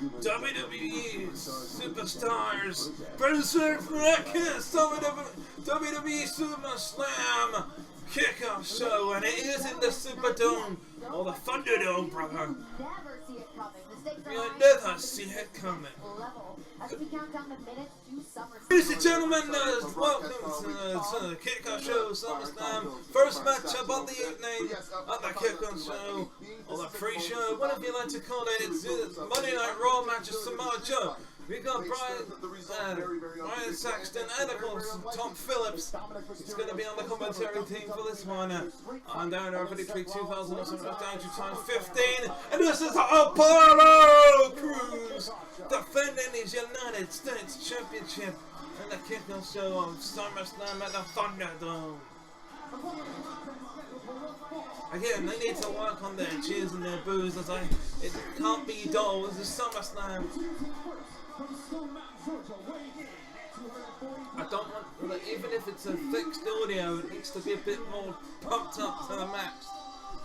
WWE Superstars present for that WWE Summerslam kickoff show, and it is in the Superdome or the Thunderdome, brother. You'll never see it coming. Ladies and gentlemen, welcome to the kickoff show, SummerSlam. First matchup of the evening at the kickoff show, or the pre-show, whatever you like to call it. It's Monday Night Raw match of Samoa Joe. We got Brian Saxton and of course Tom Phillips. He's going to be on the commentary team for this one. I'm Danrvdtree2000, also Danrvdtree2000 15, and this is Apollo Crews defending his United States Championship in the kickoff show of SummerSlam at the Thunderdome. Again, they need to work on their cheers and their boos, as it can't be dull. This is SummerSlam. I don't want, even if it's a fixed audio, it needs to be a bit more pumped up to the max.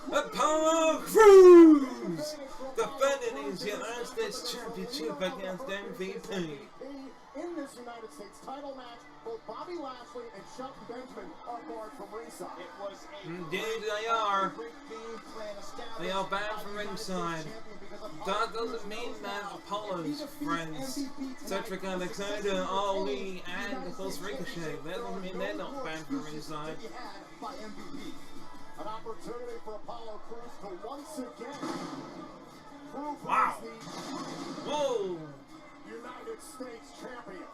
Apollo Crews defending his United States Championship against MVP. In this United States title match, both Bobby Lashley and Shelton Benjamin are barred from ringside. Indeed they are. They are banned from ringside. That doesn't mean that Apollo's friends, Cedric Alexander, Ali, and of course Ricochet, that doesn't mean they're not banned from ringside. An opportunity for Apollo Crews to once again prove wow. Whoa! United States champion.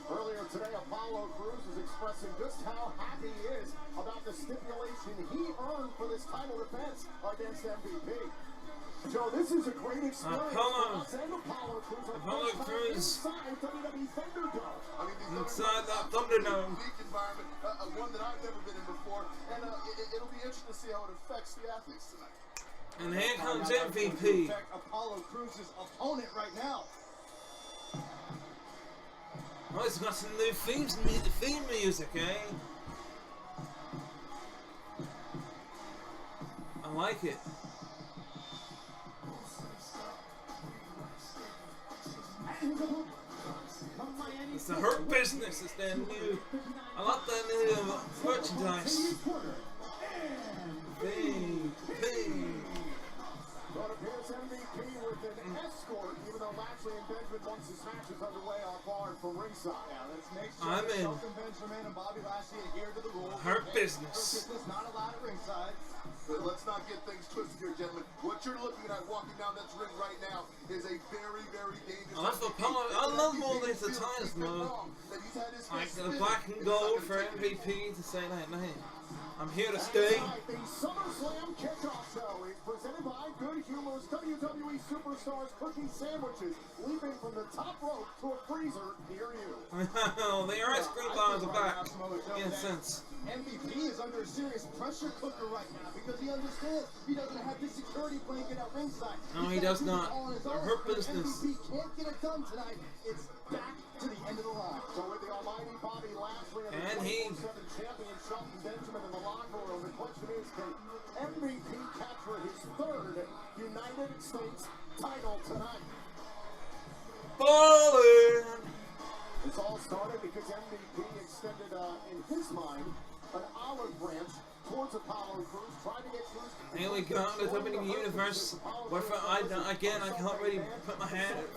Earlier today, Apollo Crews was expressing just how happy he is about the stipulation he earned for this title defense against MVP. Joe, this is a great experience Apollo Crews inside WWE Thunderdome. Inside that Thunderdome. Unique environment, one that I've never been in before, and it'll be interesting to see how it affects the athletes tonight. And here comes MVP. Apollo Crews' opponent right now. Oh, it's got some new theme music, eh? I like it. It's the Hurt Business. It's their new. I like their new merchandise. But appears MVP with an escort, even though Lashley and Benjamin, once this match is underway, are barred from ringside. Yeah, let's make sure I'm in. Shelton Benjamin and Bobby Lashley adhere to the rules. Hurt Business. Not allowed at ringside. But let's not get things twisted here, gentlemen. What you're looking at walking down that ring right now is a very, very dangerous. I love all these attires, though. Like the black and gold for MVP to say that name. I'm here to stay. The Summerslam kickoff show is presented by Good Humor's WWE Superstars cookie sandwiches, leaping from the top rope to a freezer near you. The ice cream bars are back. In a sense. MVP is under a serious pressure cooker right now because he understands he doesn't have the security blanket at ringside. No, he does not. Hurt Business. MVP can't get it done tonight. It's back to the end of the line. So with the almighty Bobby Lashley and the 24/7 champion Shelton Benjamin in the locker room, the question is, can MVP capture his third United States title tonight? Ballin'! This all started because MVP extended, in his mind, an olive branch towards Apollo Crews, trying to get Crews. Here we go, the WWE Universe. Again, I can't really put my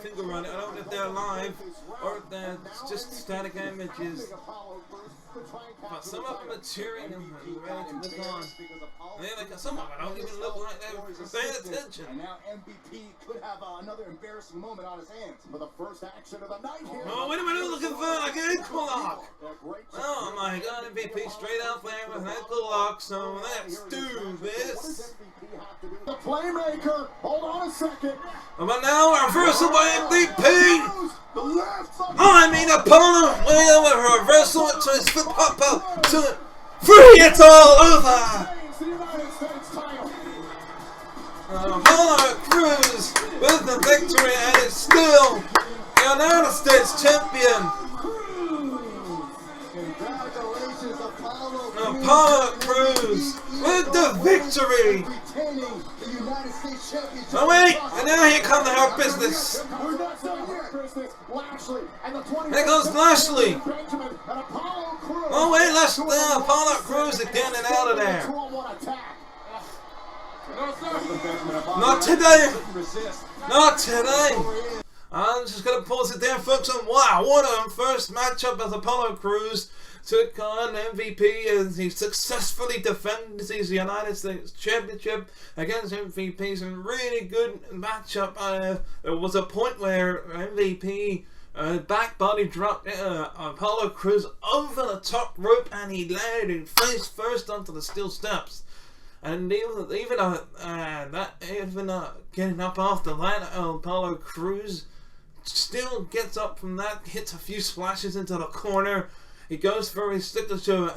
finger on it. I don't know if they're live or if they're just static images. But some of them are cheering and ready to look on. Some of them don't even look like they're paying attention. And now MVP could have another embarrassing moment on his hands. For the first action of the night here. Oh, wait a minute, looking for like an ankle lock. Oh my god, MVP straight out there with an ankle lock, so let's do this. The playmaker, hold on a second. But now a reversal by MVP. Apollo with a reversal to his foot pop up to free. It's all over. Apollo Crews with the victory, and is still United States champion. Congratulations, Apollo Crews with the victory. Retaining the United States championship. Oh wait, and now here comes the Hurt Business. We're not done here. Lashley and the 20. Here goes Lashley. Benjamin and Apollo Crews. Oh wait, let's Apollo Crews again and out of there. Not today. Not today. I'm just gonna pause it there, folks. And wow, what a first matchup as Apollo Crews took on MVP as he successfully defended his United States Championship against MVP's a really good matchup. There was a point where MVP back body dropped Apollo Crews over the top rope and he landed face first onto the steel steps. And even getting up off the ladder, Apollo Crews still gets up from that, hits a few splashes into the corner. He goes for his signature,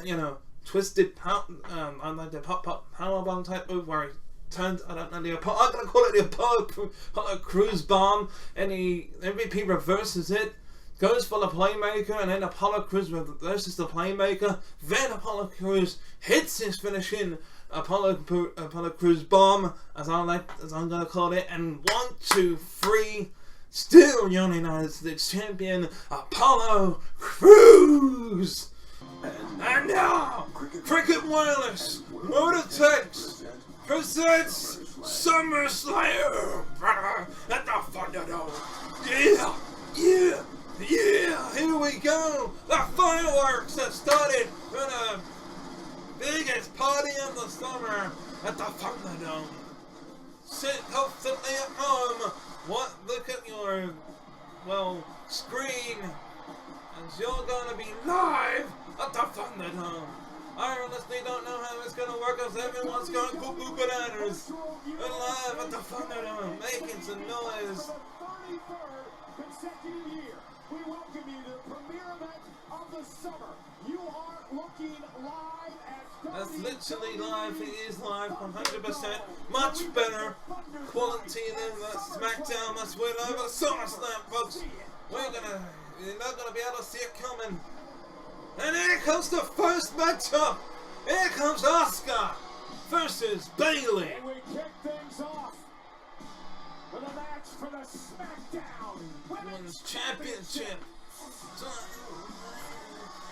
twisted powerbomb type move where he turns. I'm gonna call it the Apollo Crews bomb, and MVP reverses it, goes for the playmaker, and then Apollo Crews reverses the playmaker. Then Apollo Crews hits his finishing Apollo Crews bomb, as I'm gonna call it, and 1, 2, 3. Still young United States Champion, Apollo Crews! And now, Cricket Wireless, Motortex presents SummerSlam at the Thunderdome. Yeah! Here we go! The fireworks have started for the biggest party of the summer at the Thunderdome. Sit comfortably at home. Look at your, screen, as you're gonna be live at the Thunderdome. I honestly don't know how it's gonna work, as everyone's going cuckoo bananas. We're live at the Thunderdome, making some noise. Consecutive year, we welcome you to the premier event of the summer. You are looking live at That's literally live. It is live, 100%. Much better quality than the SmackDown. That's we're live at SummerSlam, folks. You're not gonna be able to see it coming. And here comes the first matchup. Here comes Asuka versus Bayley. And we kick things off with a match for the SmackDown Women's Championship.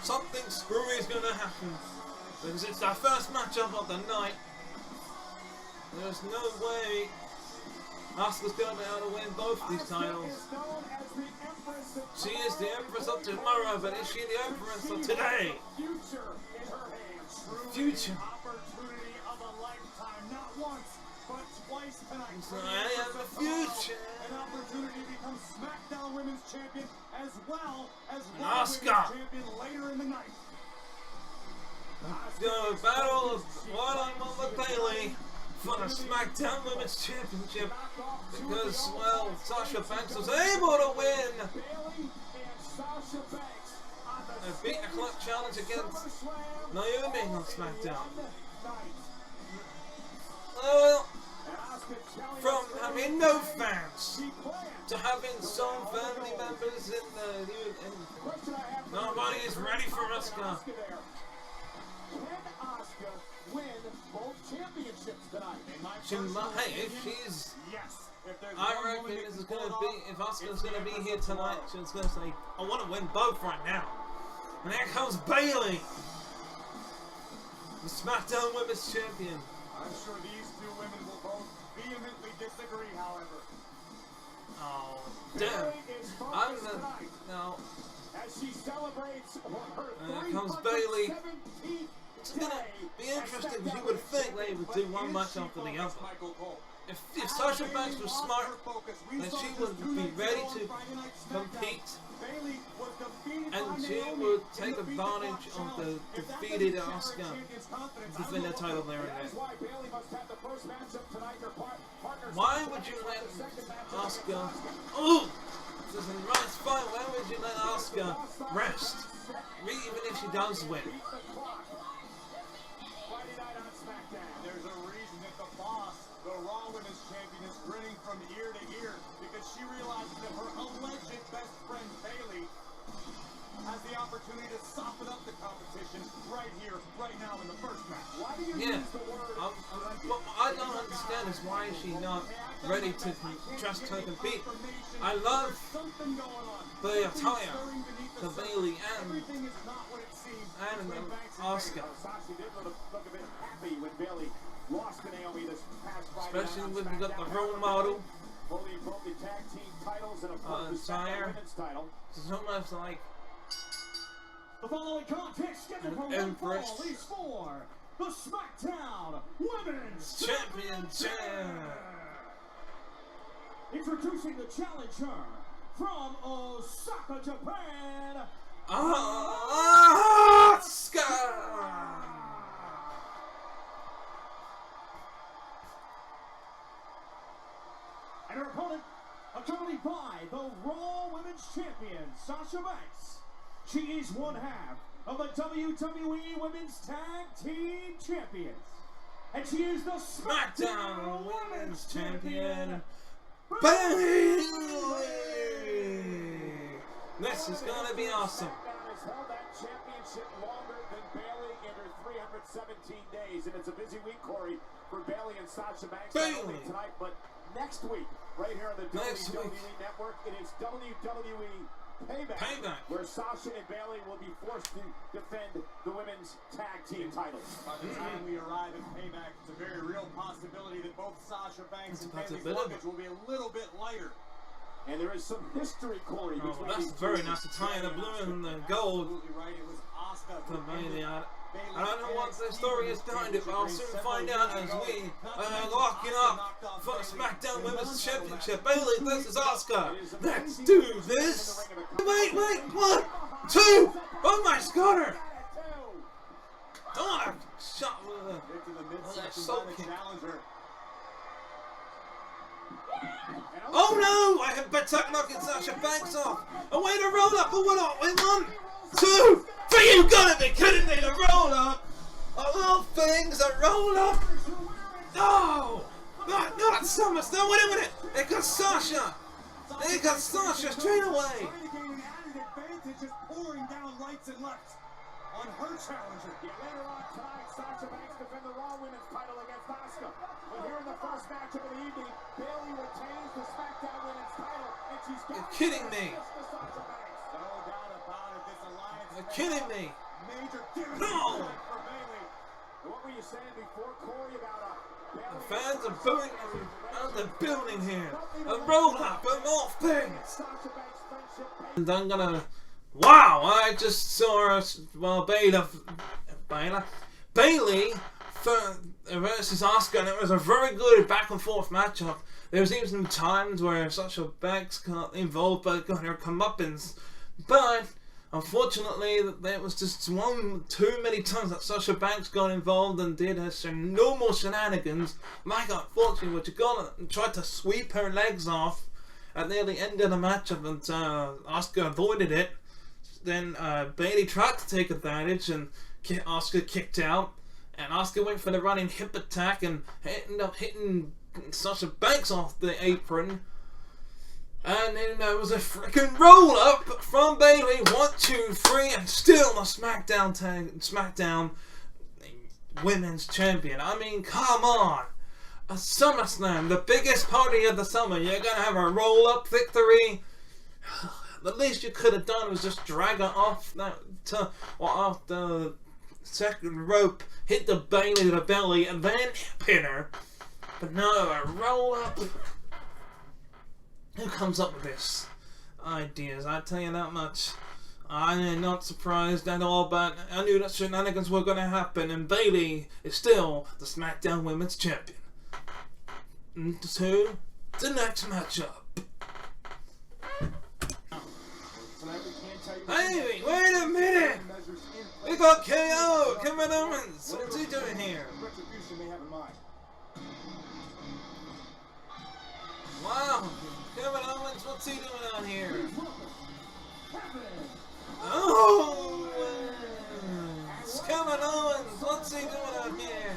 Something screwy is gonna happen. Because it's our first matchup of the night. There's no way Asuka's going to be able to win both these titles. She is the Empress of tomorrow, but is she the Empress of today? Future. Opportunity of a lifetime, not once, but twice tonight. So I am the future. An opportunity to become SmackDown Women's Champion as well as Asuka. Women's Champion later in the night. Go battle one-on-one with Bayley for the SmackDown Women's Championship because, Sasha Banks was able to win. They beat a clutch challenge against Naomi on SmackDown. From having no fans to having some family members nobody is ready for Asuka. Can Asuka win both championships tonight? I reckon this is going to be, if Asuka's going to be here tonight, she's going to say, I want to win both right now. And here comes Bayley, the SmackDown Women's Champion. I'm sure these two women will both vehemently disagree, however. Oh, damn. No. As she celebrates her Here comes Bayley. It's going to be interesting because you would think they would do one match after the other. If Sasha Banks was smart, then she would be ready to compete and she would take advantage of the defeated Asuka to defend the title there and then. Why would you let Asuka... Oh! This is a nice fight. Why would you let Asuka rest? Even if she does win. There's a reason that the boss, the Raw Women's Champion, is grinning from ear to ear because she realizes that her alleged best friend Bayley has the opportunity to soften up the competition right here, right now in the first match. Why do you use the word? What I don't understand is why is she not ready to just to compete. I love the attire to Bailey and Asuka. Especially when we got the role model attire. It's almost like the following contest scheduled for one fall is for the SmackDown Women's Championship. Introducing the challenger from Osaka, Japan, Asuka. And her opponent, accompanied by the Raw Women's Champion, Sasha Banks. She is one half of the WWE Women's Tag Team Champions. And she is the SmackDown Women's Champion, Bailey. This is gonna be awesome. SmackDown has held that championship longer than Bailey in her 317 days. And it's a busy week, Corey, for Bailey and Sasha Banks. Not only tonight, but next week, right here on the WWE Network, it is WWE Payback, where Sasha and Bailey will be forced to defend the women's tag team titles. By the time we arrive at Payback, it's a very real possibility that both Sasha Banks and Bailey's luggage will be a little bit lighter. And there is some history, Corey. Oh, well, that's very nice to tie in the blue and the gold. Absolutely right. It was Asuka To Bailey. I don't know what the story is behind it, but I'll soon find out as we are locking up for the SmackDown Women's Championship. Bailey versus Asuka. Let's do this. Wait, 1, 2. Oh my Scooter. Oh, I shot with a soaking. Oh no! I have better knocking Sasha Banks off. A way to roll up, but what not? Wait, 1, 2, 3. You gotta be kidding me! The roll up. Of all things, a roll up. No, not at Summerslam. Wait a minute. It got Sasha. It got Sasha straight away. Pouring down rights and lefts on her challenger. Later on tonight, Sasha Banks defend the Raw Women's title against Asuka. But here in the first match of the evening, Bailey retains the SmackDown Women's title, and she's got You're kidding me. No doubt about it. This alliance. You're kidding me. Major No. for Bailey. What were you saying before, Corey, about The fans are booing out the building here. A roll up and more things. Sasha Banks' friendship? And I'm gonna. Wow! I just saw Bailey versus Asuka, and it was a very good back and forth matchup. There was even some times where Sasha Banks got involved, but got her comeuppance. But unfortunately, there was just too many times that Sasha Banks got involved and did her normal shenanigans. Like, unfortunately, what you got and tried to sweep her legs off at near the end of the matchup, and Asuka avoided it. Then Bailey tried to take advantage, and Asuka kicked out. And Asuka went for the running hip attack and ended up hitting Sasha Banks off the apron. And then there was a freaking roll up from Bailey. 1, 2, 3, and still the SmackDown Women's Champion. I mean, come on. A SummerSlam, the biggest party of the summer. You're gonna have a roll up victory. The least you could have done was just drag her off off the second rope, hit the Bailey to the belly, and then pin her. But no, a roll up. Who comes up with this ideas? I tell you that much. I am not surprised at all, but I knew that shenanigans were going to happen, and Bailey is still the SmackDown Women's Champion. To the next matchup. Hey, wait a minute! We got KO! Kevin Owens! What's he doing here? Wow! Kevin Owens, what's he doing out here? Oh! It's Kevin Owens! What's he doing out here?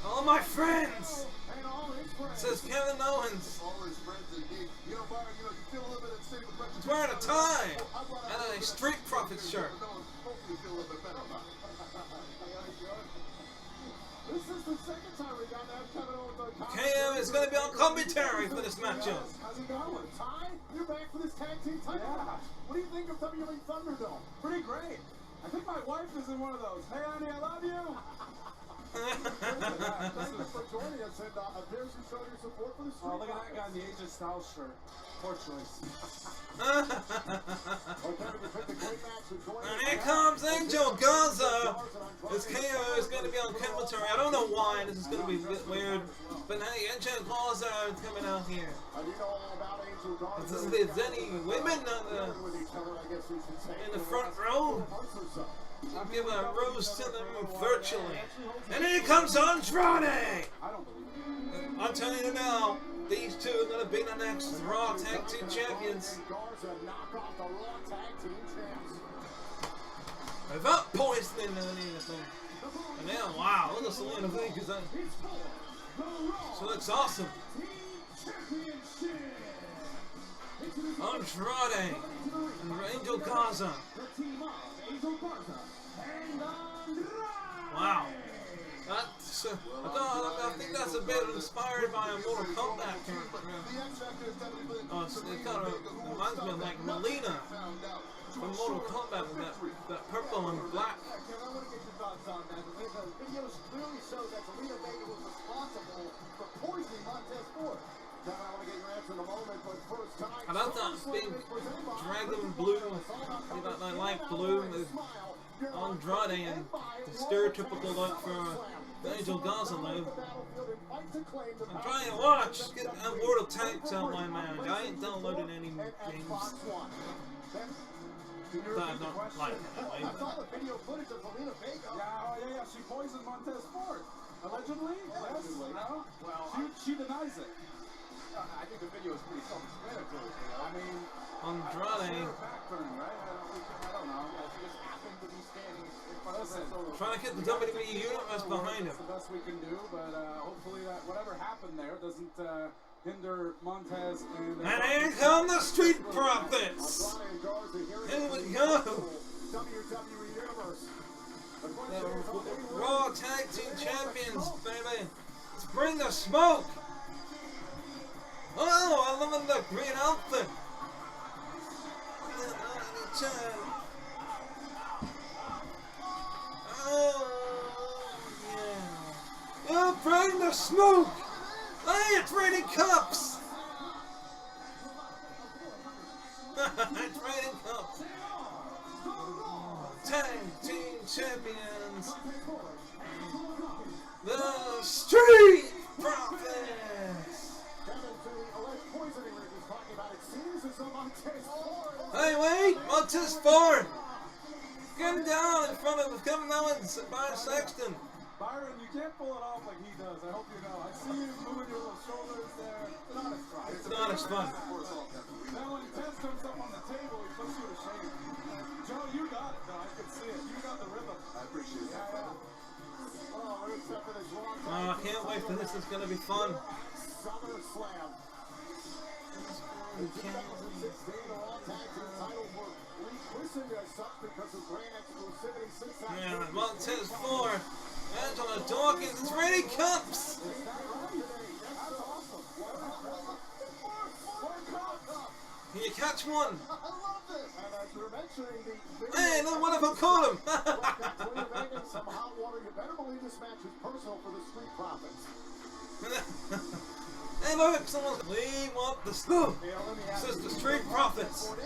All my friends! Says Kevin Owens. He's wearing a tie and a Street Profits shirt. This is the second time we got that Kevin commentary for this matchup. How's it going? Ty, you're back for this tag team title match. What do you think of WWE Thunderdome? Pretty great. I think my wife is in one of those. Hey, honey, I love you. Thank you for joining us and appears to show your support for the Street Oh, look at that guy in the AJ Styles shirt. Poor choice. And here comes Angel Garza. This KO is going to be on commentary. I don't know why. This is going to be a bit weird. But hey, Angel Garza is coming out here. If there's any women in the front row, I'll give a rose to them virtually. And here comes Andrade! I'm telling you now, these two are going to be the next Raw Tag Team Champions. Without poisoning anything. And now, wow, look at Selena Vega. She looks awesome. Andrade and Angel Garza. Wow. That's, I think that's a bit inspired by a Mortal Kombat character. Oh, it kind of reminds me of like Melina from Mortal Kombat with that purple and black. I want to get your thoughts on that. The videos clearly show that Selena Vega was responsible for poisoning Montez Ford. I want to get your answer in a moment, but first time. I love that big dragon blue, that light blue with Andrade and the stereotypical look for Angel Garza though. I'm trying to watch, get World of Tanks out my man. I ain't downloading any games that I don't like anyway. I saw the video footage of Selena Vega. Yeah, she poisoned Montez Ford. Allegedly? Yes. No? Well, she denies it. I think the video is pretty self-explanatory. I mean, Andrade. Backburn, right? I don't know. She just happened to be standing in front of Listen, trying to get the WWE Universe behind him. That's the best we can do, but hopefully that whatever happened there doesn't hinder Montez and. And here come the Street Profits. Here we go. WWE Universe. The Raw Tag Team Champions, baby. Let's bring the smoke. Oh, I love the green outfit. Oh, yeah. Oh, bring the smoke. Hey, it's raining cups. It's raining cups. Tag Team Champions. The Street Profits. Hey, wait! Montez Ford! Get him down in front of coming down and Byron Sexton. Byron, you can't pull it off like he does. I hope you know. I see you moving your little shoulders there. It's not as fun. It's not as fun. Now when Tez comes up on the table, he puts you to shame. Joe, you got it though. I can see it. You got the rhythm. I appreciate that. I can't wait for this. It's going to be fun. Summerslam. 2016 Raw Tag Team title were rechristened as such because of brand exclusivity since that. Yeah, Montez Ford, Angela Dawkins, it's raining cups! Can you catch one? I love this! And as you're mentioning the Hey, no, what if I caught him? some hot water, you better believe this match is personal for the Street Profits. Hey, look, someone's. We want the scoop. This is the Street Profits. For a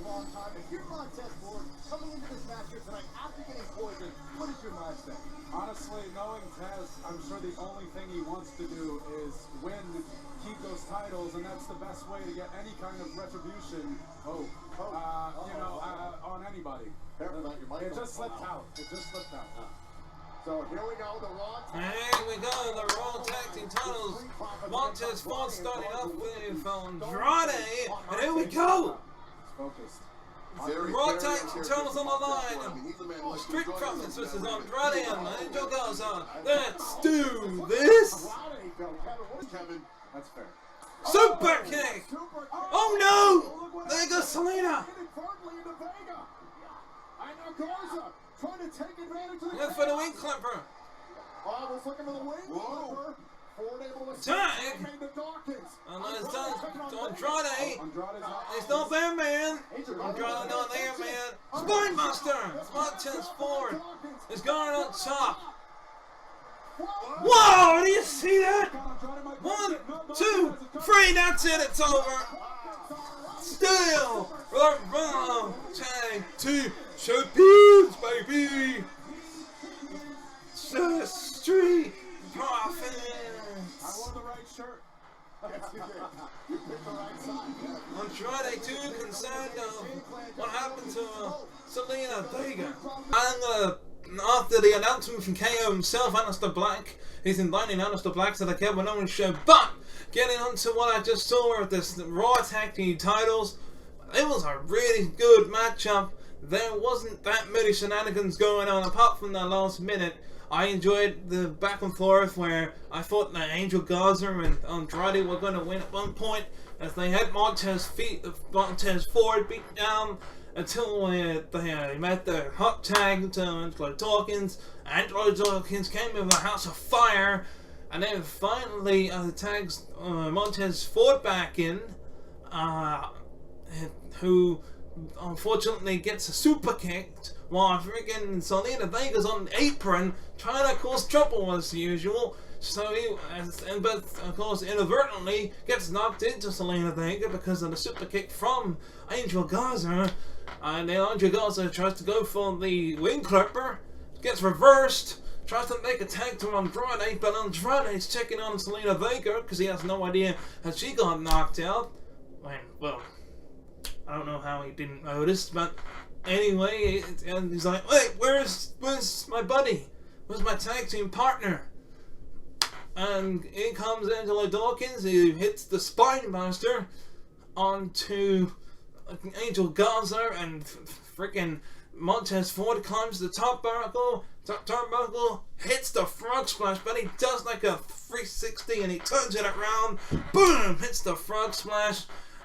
long time. If you're Montez Ford coming into this match here tonight after getting poisoned, what is your mindset? Honestly, knowing Tez, I'm sure the only thing he wants to do is win, keep those titles, and that's the best way to get any kind of retribution. On anybody. It just slipped out. So here we go, the Raw Tag. Here we go, the Raw Tag Team titles. Montez Ford starting off with Andrade, and here we go. Focused. Raw Tag Team titles on the line. Street Profits versus Andrade and Angel Garza. Let's do this. Kevin, That's fair. Super kick. Oh no! There goes Selena. Trying to take advantage of the Went for the wing clipper. was looking for the wing clipper. Tag. And it's Andrade. He's not there, man. Andrade not there, man. Spinebuster. Montez Ford is going on top. Whoa! Do you see that? 1, 2, 3. That's it. It's over. Still, tag team champions, baby. Street Profits. I wore the right shirt. Yes, you did. You picked the right side. Andrade too concerned of what happened to Selena Vega. And after the announcement from KO himself, Aleister Black, he's inviting Aleister Black to the Kevin Owens show. But getting on to what I just saw with this Raw Tag Team titles, it was a really good matchup. There wasn't that many shenanigans going on apart from the last minute. I enjoyed the back and forth where I thought that Angel Garza and Andrade were going to win at one point as they had Montez Ford beat down until they met the hot tag to Angelo Dawkins. Angelo Dawkins came with a House of Fire, and then finally tags Montez Ford back in, who unfortunately gets a super kicked while freaking Selena Vega's on the apron trying to cause trouble as usual. So but of course inadvertently gets knocked into Selena Vega because of the super kick from Angel Garza. And then Angel Garza tries to go for the wing clipper, gets reversed, tries to make a tag to Andrade, but Andrade's checking on Selena Vega because he has no idea how she got knocked out. Well, I don't know how he didn't notice, but anyway, and he's like, wait, where's my buddy? Where's my tag team partner? And in comes Angelo Dawkins, who hits the Spinebuster onto Angel Garza, and freaking Montez Ford climbs the top turnbuckle, hits the frog splash, but he does like a 360 and he turns it around, boom, hits the frog splash.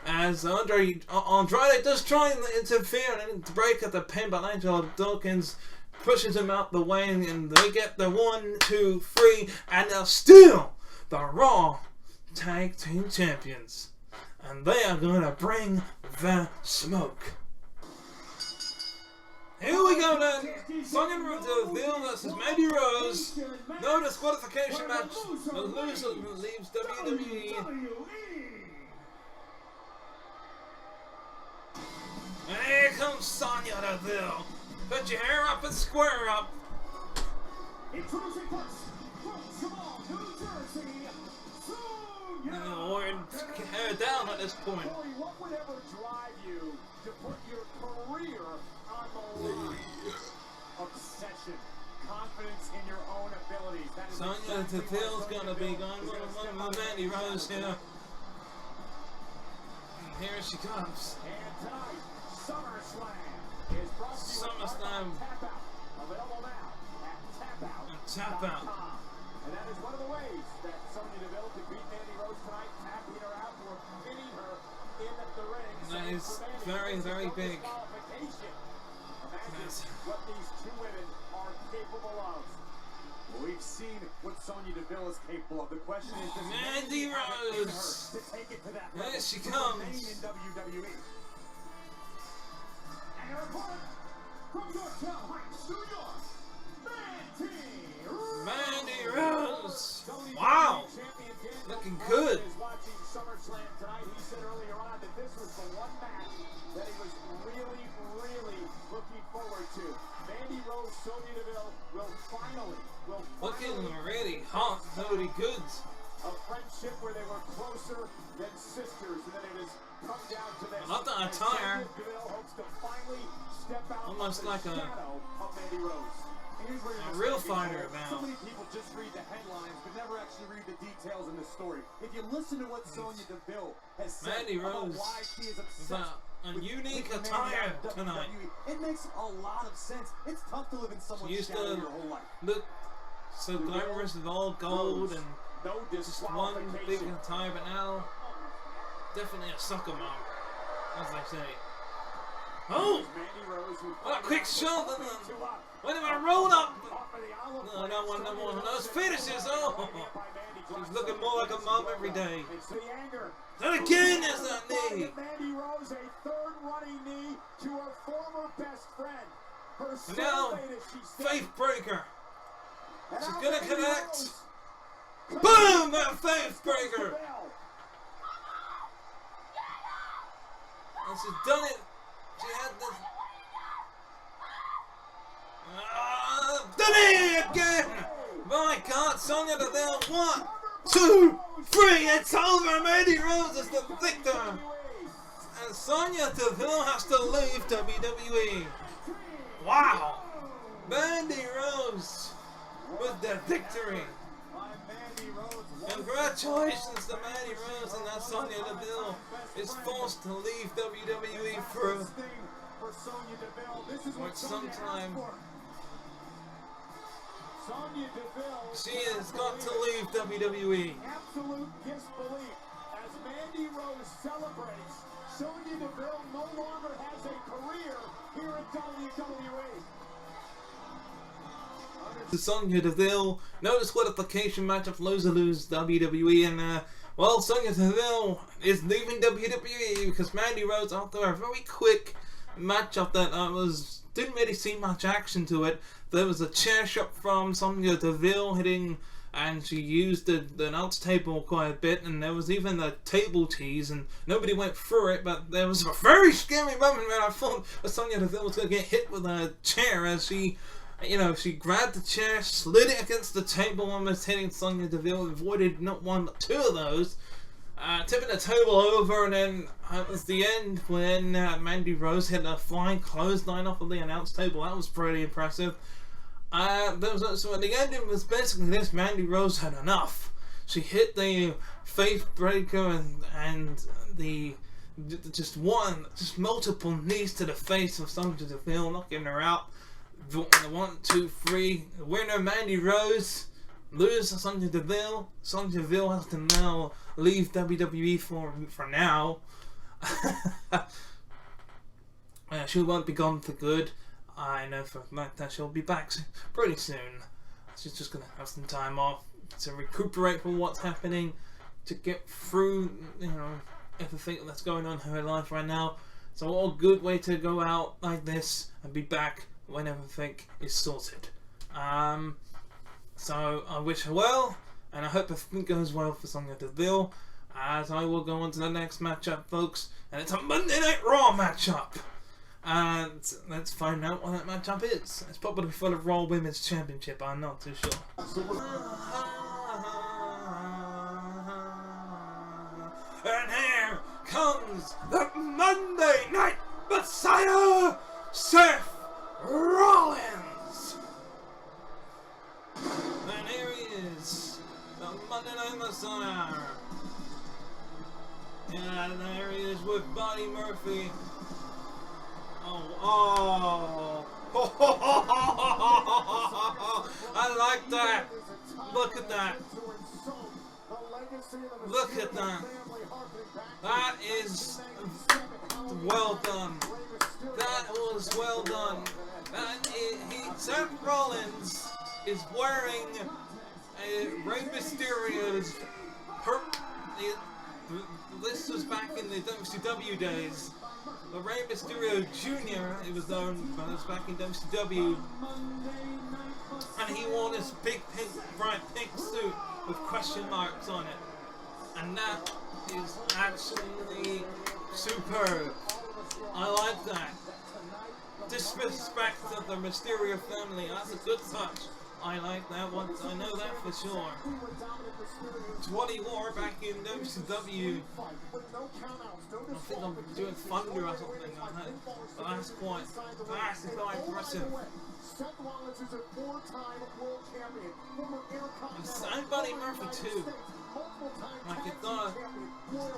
As Andrade does try and interfere and break at the pin, but Angelo Dawkins pushes him out the way, and they get the 1, 2, 3, and they're still the Raw Tag Team Champions. And they are going to bring the smoke. Here we go then. Danrvdtree2000 versus Mandy Rose. No disqualification match. The loser leaves WWE. And here comes Sonya Deville. Put your hair up and square up. Introducing first, from Small, New Jersey, Sonya. Or hair down at this point. Corey, what would ever drive you to put your career on the line? Obsession, confidence in your own abilities. That is Sonya Deville's gonna be going with Mandy Rose here. And here she comes. And tonight, Summerslam is brought to you Summerslam. by Tap Out. Available now at Tap Out. tapout.com. And that is one of the ways that Sonya Deville could beat Mandy Rose tonight, tapping her out or pinning her in the ring. That is very, very big. Imagine what these two women are capable of. We've seen what Sonya Deville is capable of. The question is, does Mandy Rose. to take it to that level? There she to comes. remain in WWE. And a reporter from Yorktown Heights, New York, Mandy Rose. Wow. Looking good. Is watching SummerSlam tonight. He said earlier on that this was the one match that he was really, really looking forward to. Mandy Rose, Sonya Deville will finally Looking really hot, really good. a friendship where they were closer than sisters, and then it has come down to this. I love the attire. And Sonya Deville hopes to finally step out Almost of the like a shadow of Mandy Rose. Here's where you're real mistaken, fighter Cole. now. So many people just read the headlines, but never actually read the details in the story. If you listen to what Sonya Deville has said Mandy about Rose why she is with obsessed a with unique Mandy attire on tonight. WWE, it makes a lot of sense. It's tough to live in someone's She used shadow to your whole life. look so glamorous with all gold and No just one big disqualification. attire, but now definitely a sucker mom, as they say. Oh! Mandy Rose, who What a quick shot! to up. Wait a minute, roll up! Off of the olive No, I don't want no more of those finishes. Oh! by Mandy She's looking more like a mom every day. It's the anger. And again, there's that knee. Mandy Rose, a third running knee to her former best friend. Her And now, soulmate, as she said. faith breaker. And She's now gonna Mandy connect. Rose Boom! That faith breaker. And she's done it. She had this. Done it again! My God, Sonya Deville, 1, 2, 3, it's over! Mandy Rose is the victor! And Sonya Deville has to leave WWE. Wow! Mandy Rose with the victory. Congratulations to Mandy Rose, and that Sonya Deville is forced to leave WWE for some time. She has got to leave WWE. Absolute disbelief as Mandy Rose celebrates. Sonya Deville no longer has a career here at WWE. To Sonya Deville, no disqualification match of lose WWE, and well, Sonya Deville is leaving WWE because Mandy Rose, after a very quick match of that, didn't really see much action to it. There was a chair shot from Sonya Deville hitting, and she used the announce table quite a bit, and there was even a table tease, and nobody went through it, but there was a very scary moment where I thought Sonya Deville was going to get hit with a chair as she, she grabbed the chair, slid it against the table, almost hitting Sonya Deville, avoided not one but two of those, tipping the table over, and then it was the end when Mandy Rose hit a flying clothesline off of the announce table. That was pretty impressive. So at the end, it was basically this: Mandy Rose had enough. She hit the faith breaker and just multiple knees to the face of Sonya Deville, knocking her out. 1, 2, 3. Winner Mandy Rose. Loser Sonya Deville. Sonya Deville has to now leave WWE for now. She won't be gone for good. I know for a fact that she'll be back pretty soon. She's just gonna have some time off to recuperate from what's happening, to get through, everything that's going on in her life right now. So what a good way to go out like this and be back when everything is sorted. So I wish her well, and I hope everything goes well for Sonya Deville, as I will go on to the next matchup, folks, and it's a Monday Night Raw matchup. And let's find out what that matchup is. It's probably for the Raw Women's Championship, I'm not too sure. And here comes the Monday Night Messiah, Seth Rollins. And here he is, the Monday Night Messiah. And there he is with Buddy Murphy. Oh. I like that. Look at that. Look at that. That is well done. That was well done. Seth Rollins is wearing Rey Mysterio's this was back in the WCW days. The Rey Mysterio Jr., it was known, but it was back in WCW. And he wore this big pink, bright pink suit with question marks on it. And that is actually superb. I like that. Disrespect of the Mysterio family, that's a good touch. I like that one, I know that for sure. It's what he wore back in WCW. I think I'm doing Thunder or something like that. But that's quite impressive. And Buddy Murphy too. Like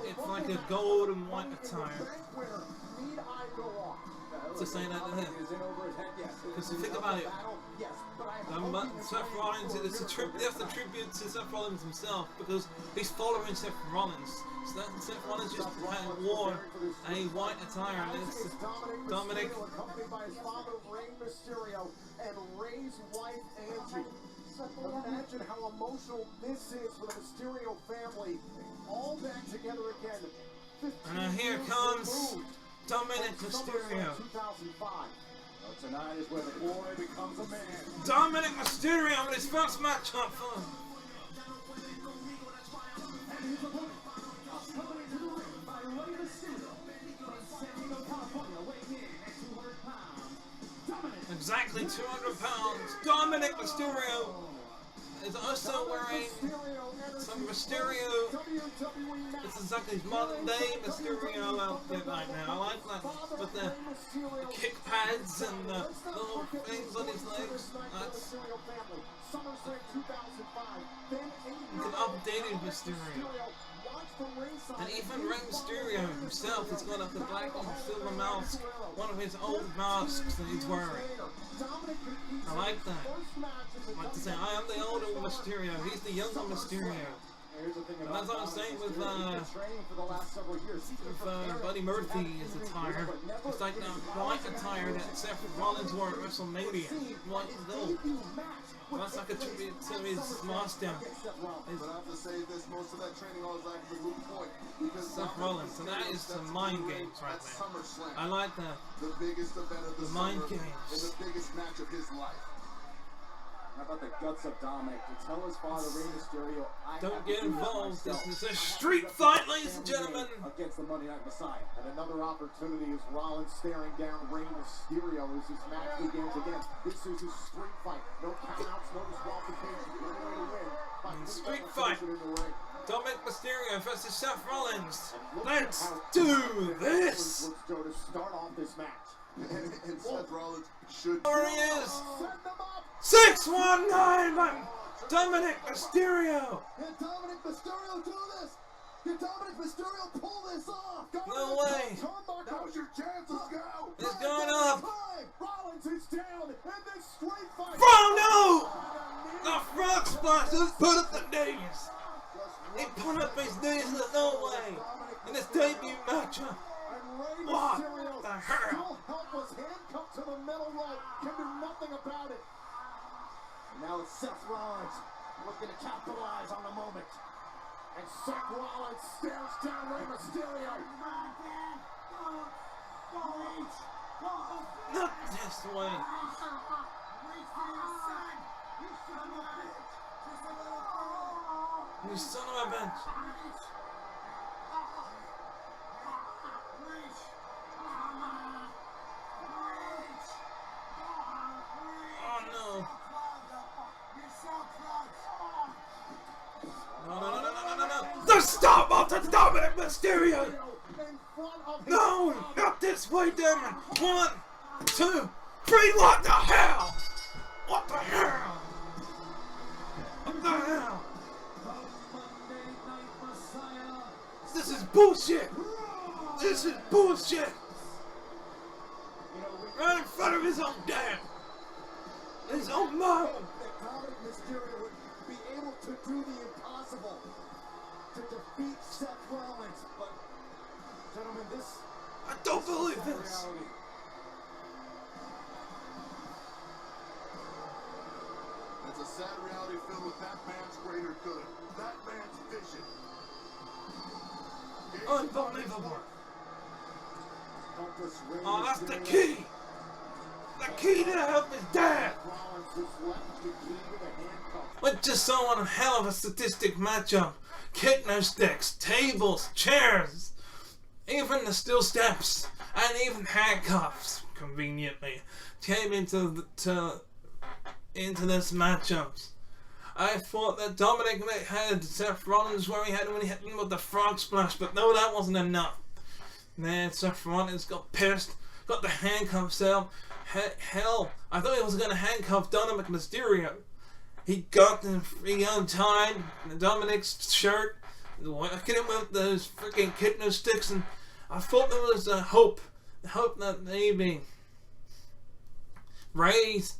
it's like a gold and white attire. To say that to him. Because you think about it, Seth Rollins, that's a tribute to Seth Rollins himself, because he's following Seth Rollins. So Seth Rollins just wore a white attire, and it's Dominic. Accompanied by his father, Rey Mysterio, and Rey's wife, Angie. Imagine how emotional this is for the Mysterio family. All back together again. And now here comes Dominic Mysterio. 2005. Tonight is where the boy becomes a man. Dominic Mysterio in his first matchup for exactly 200 pounds. Dominic Mysterio is also wearing some Mysterio. It's exactly his modern day Mysterio outfit right now. I like that with the kick pads and the little things on his legs. That's an updated Mysterio. And even Rey Mysterio himself has got like a black and silver mask, one of his old masks that he's wearing. I like that. I like to say, I am the older Mysterio, he's the younger Mysterio. And that's what I'm saying with Buddy Murphy's attire. It's like the white attire that Seth Rollins wore at WrestleMania. White and gold. That's like a tribute to his master. But I have to say this, most of that training was actually moot point. Seth Rollins, and that is some mind games right there. Summerslam. I like that. The biggest event of the mind summer games. and the biggest match of his life. How about the guts of Dominic to tell his father, Rey Mysterio, don't get involved. This is a street fight, ladies and gentlemen. Against the Monday Night Messiah. And another opportunity is Rollins staring down Rey Mysterio as this match begins again. This is a street fight. No countouts, no disqualifications. The only way to win. Street fight. Dominic Mysterio versus Seth Rollins. Let's do this. Let's go to start off this match. And Seth Rollins should. There he is. 619 Dominic Mysterio. Can Dominic Mysterio do this? Can Dominic Mysterio pull this off? No way. That was your chance. Let's go. It's going up. Rollins is down in this straight fight. Oh no! The frog splash just put up the knees. He put up his knees. There's no way. In his debut matchup. What the hell? Still helpless, handcuffed to the metal rope. Can do nothing about it. Now it's Seth Rollins looking to capitalize on the moment. And Seth Rollins stares down Rey Mysterio. Not this way. You son of a bitch. Oh no. No, stop off the Dominic Mysterio! No, not this way, damn it! 1, 2, 3, what the hell? What the hell? What the hell? This is bullshit! This is bullshit! Right in front of his own dad! His own mom! Dominic Mysterio would be able to do the impossible. To defeat Seth Rollins, but gentlemen, this I don't believe this. reality. It's a sad reality filled with that man's greater good, that man's vision. Unbelievable. Helpless Rey Oh, that's the Mysterio. key. The key to help his dad. Rollins just left the key to the handcuff. We just saw one hell of a sadistic matchup. Kidney sticks, tables, chairs, even the steel steps, and even handcuffs, conveniently, came into this matchup. I thought that Dominic had Seth Rollins where he had when he hit him with the frog splash, but no, that wasn't enough. Then Seth Rollins got pissed, got the handcuffs out. Hell, I thought he was going to handcuff Dominic Mysterio. He got he untied Dominic's shirt, whacking him with those freaking kidney sticks, and I thought there was a hope that maybe Ray's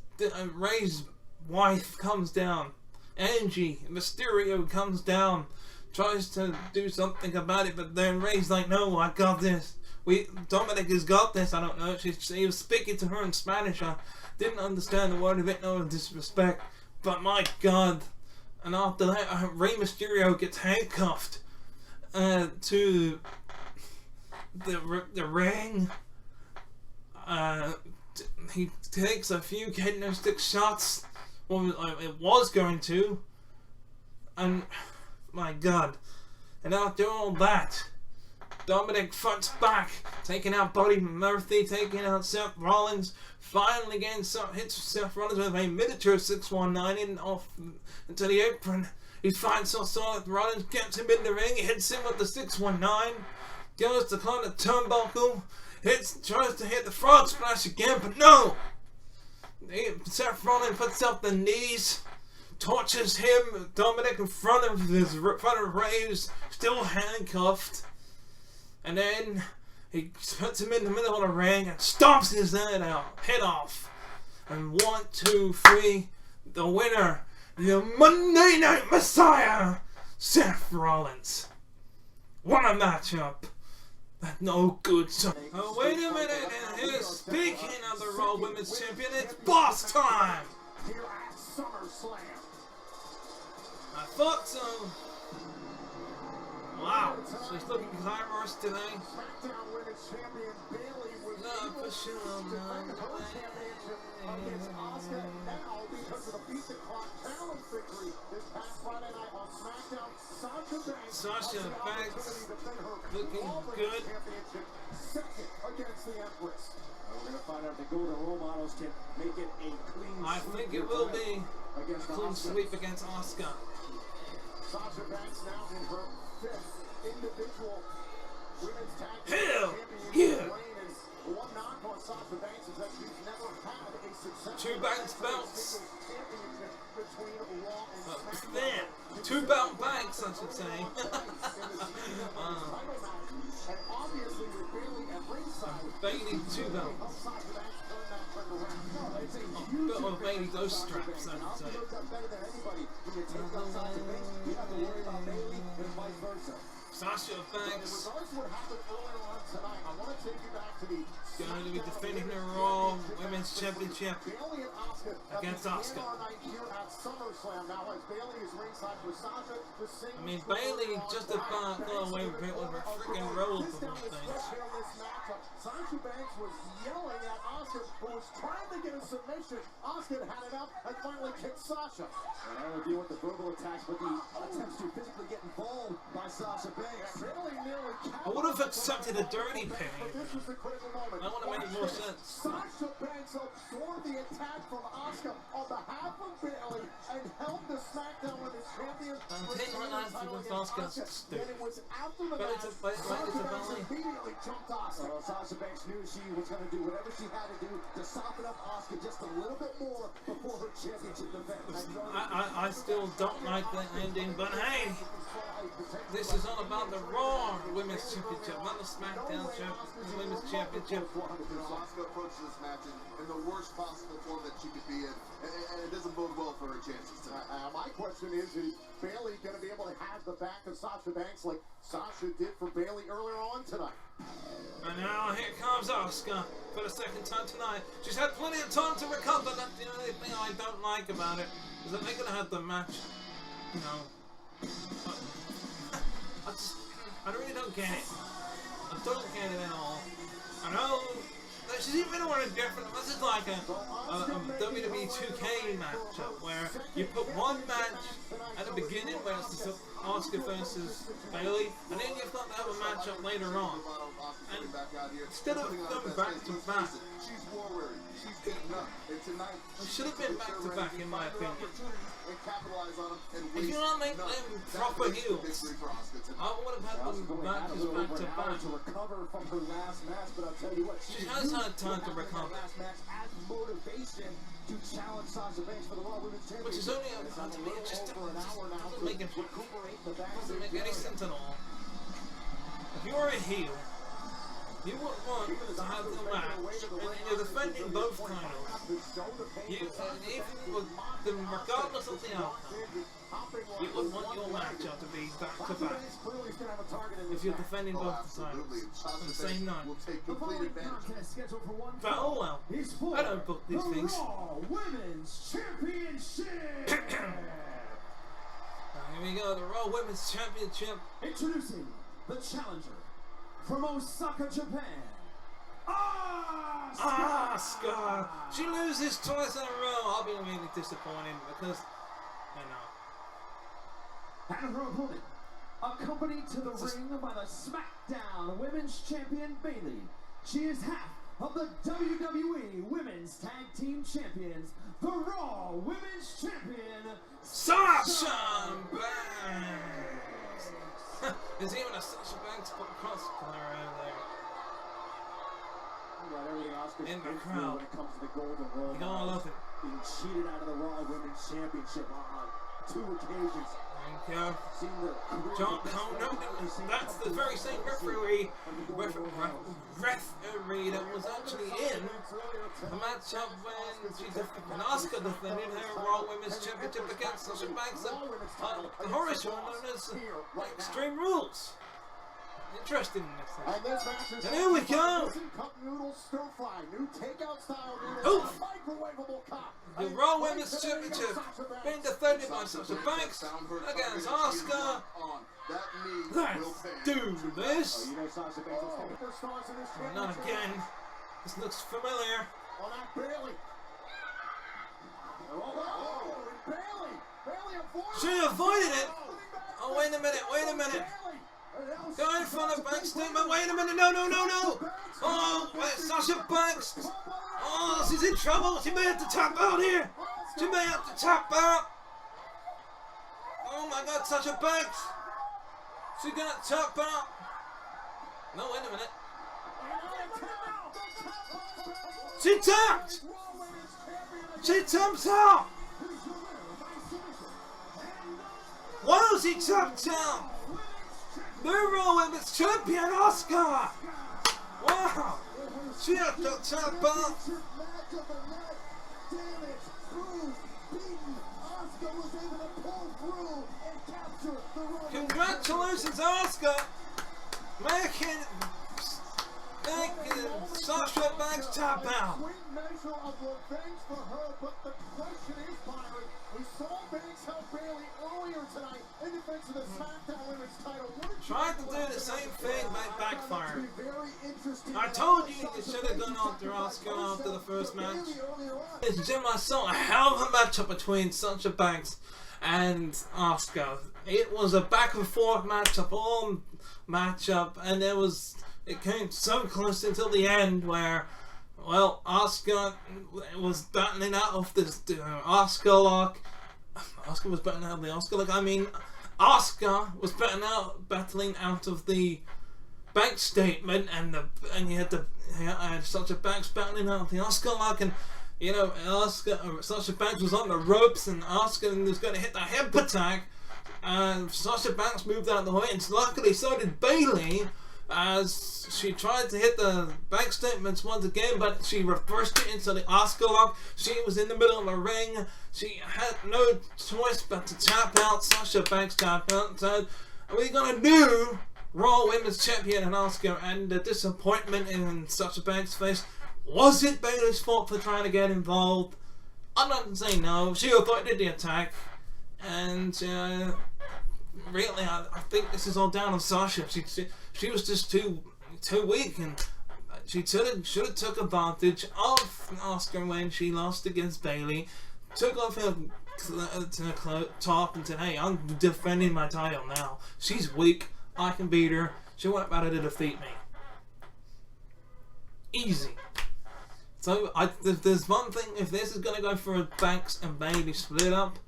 wife comes down, Angie Mysterio comes down, tries to do something about it, but then Ray's like, no, I got this. Dominic has got this. I don't know. He was speaking to her in Spanish. I didn't understand a word of it. No disrespect. But my God, and after that, Rey Mysterio gets handcuffed to the ring. He takes a few kendo stick shots. Well, it was going to, and my God, and after all that, Dominic fights back, taking out Buddy Murphy, taking out Seth Rollins. Finally hits Seth Rollins with a miniature 619 off into the apron. He finds Seth Rollins, gets him in the ring, hits him with the 619, goes to climb the turnbuckle, tries to hit the frog splash again, but no! Seth Rollins puts up the knees, torches him, Dominic in front of Ray, still handcuffed. And then he puts him in the middle of the ring and stomps his head off. And 1, 2, 3, the winner, the Monday Night Messiah, Seth Rollins. What a matchup. That no good son. Oh, wait a minute, and here's, speaking of the Raw Women's Champion, it's boss time! Here at Summerslam. I thought so. Wow, she's looking glamorous today. SmackDown Women's Champion Bayley was Not able for sure, to defend her championship against Asuka now because of the beat the clock challenge victory this past Friday night on SmackDown. Sasha Banks has the opportunity to defend her looking Raw Women's good. Championship second against the Empress. We're going to find out if the Golden Role Models can make it a clean I sweep think here it will tonight be against a clean Asuka. sweep against Asuka. Sasha Banks now in her fifth individual women's tag Hell championship yeah. reign, and one knock on Sasha Banks is that she's never had a successful 2 Banks belts. singles championship between Raw and SmackDown. Man, 2 belt banks, I should say. And obviously with Bayley at ringside, Bailey 2 belts. help Sasha Banks turn that trick around. It's a huge Bit of Bailey those straps, I would say. knows that better than anybody. When you take up Sasha Banks, you have to worry about Bayley and vice versa. Sasha In Banks regards to what happened earlier on tonight, I want to take you back to the going to be defending the Raw Women's Championship Bayley and Asuka against Asuka. our night here at SummerSlam. Now, as Bayley is ringside for Sasha, the singles I mean, Bailey just about got away with it with her freaking roll for one thing. Sasha Banks was yelling at Asuka, who was trying to get a submission. Asuka had it up and finally kicked Sasha. And I don't deal with the verbal attacks, but the attempts to physically get involved by Sasha Banks. Bayley nearly I would have accepted a dirty but penny. this was the critical moment. That would have made more sense. Sasha Banks absorbed the attack from Asuka on behalf of Bayley and held the SmackDown Women's Champion. Taking that title against Asuka. Then it was after the Bailey match, to Bailey Sasha to Banks Bailey. immediately jumped Asuka. Well, Sasha Banks knew she was going to do whatever she had to do to soften up Asuka just a little bit more before her championship defense. I still don't like the ending, but hey, this is all about the Raw Women's Championship, not the SmackDown Women's Championship. Asuka approaches this match in the worst possible form that she could be in, and it doesn't bode well for her chances tonight. My question is Bayley going to be able to have the back of Sasha Banks like Sasha did for Bayley earlier on tonight? And now here comes Asuka for the second time tonight. She's had plenty of time to recover. That's the only thing I don't like about it, is that they're going to have the match, you know. I really don't get it. I don't get it at all. I know that she's even on a different. This is like a WWE 2K matchup where you put one match at the beginning where it's just Asuka versus Bayley, and then you've got to have a matchup later on. And instead of them back to back, She's war weary. She's getting up. And tonight, it should have been back to back, in my opinion. and capitalize on them and If you waste don't make none. them That proper makes the heels, victory for Asuka tonight. I would have had them matches back to back. to recover from her last match, but I'll tell you what, She has had time to recover. last match as motivation to challenge Sasha Banks for the Raw Women's Championship. Which is only And it's to me, it just over an hour now doesn't to make it. recuperate the back. Doesn't make any sense at all. If you are a heel, you would want to have the match, and you're defending both titles. You, and even with them, regardless of the outcome, you would want your matchup to be back to back. If you're defending both the Absolutely. titles Sasha on the Banks same night. will take complete advantage. But oh well, I don't book these things. Women's Championship. Here we go, the Raw Women's Championship. Introducing the challenger from Osaka, Japan, Asuka! She loses twice in a row. I'll be really disappointed because, you know. and her opponent, accompanied to the ring by the SmackDown Women's Champion Bayley. She is half of the WWE Women's Tag Team Champions, the Raw Women's Champion, Sasha Banks! There's even a Sasha Banks cross collar over there. In the crowd. When it comes to the Golden Role, You gotta love it. being cheated out of the Raw Women's Championship on 2 occasions. Thank you. Seen the career John of the best Cone, women that's the very same referee that was actually in the matchup when Asuka defended her Raw Women's Championship against Sasha Banks at the horror show known as Extreme Rules. Interesting in this thing. And this match is And here we go. cup noodle stir fry, new takeout style noodles, Oof. microwavable cup. The Raw Women's Championship being defended by Sasha Banks against Asuka. Let's do this. Not again. This looks familiar. On that Bayley. Bayley avoided. She avoided it. Oh, wait a minute. Going for the Banks statement. Wait a minute. No. Oh, wait, Sasha Banks. Oh, she's in trouble. She may have to tap out here. She may have to tap out. Oh my God, Sasha Banks. She's gonna tap out. No, wait a minute. She tapped. She taps out. Wow, she tapped out. The Raw Women's Champion, Asuka! Wow! She had to tap out! Congratulations, Asuka! Making Sasha Banks tap out! We saw Banks help Bayley earlier tonight in defense of the SmackDown Women's title. Tried to do the same thing, but backfired. I told you should have gone after Asuka after the first match. Ladies and gentlemen, I saw a hell of a matchup between Sasha Banks and Asuka. It was a back and forth matchup, and it came so close until the end where, well, Asuka was battling out of this Asuka lock. Asuka was battling out of the Asuka lock. Asuka was battling out of the bank statement, and you had Sasha Banks battling out of the Asuka lock, and you know Sasha Banks was on the ropes, and Asuka was going to hit the hip attack, and Sasha Banks moved out of the way, and luckily so did Bayley, as she tried to hit the bank statements once again, but she reversed it into the Asuka lock. She was in the middle of the ring. She had no choice but to tap out. Sasha Banks tapped out and said, "We're gonna do Raw Women's Champion and Asuka." And the disappointment in Sasha Banks' face. Was it Bayley's fault for trying to get involved? I'm not gonna say no. She avoided the attack, and really, I think this is all down on Sasha. She was just too weak, and she should have took advantage of Asuka when she lost against Bayley. Took off her top and said, "Hey, I'm defending my title now. She's weak. I can beat her. She won't be able to defeat me. Easy." So if there's one thing, if this is gonna go for a Banks and Bayley split up,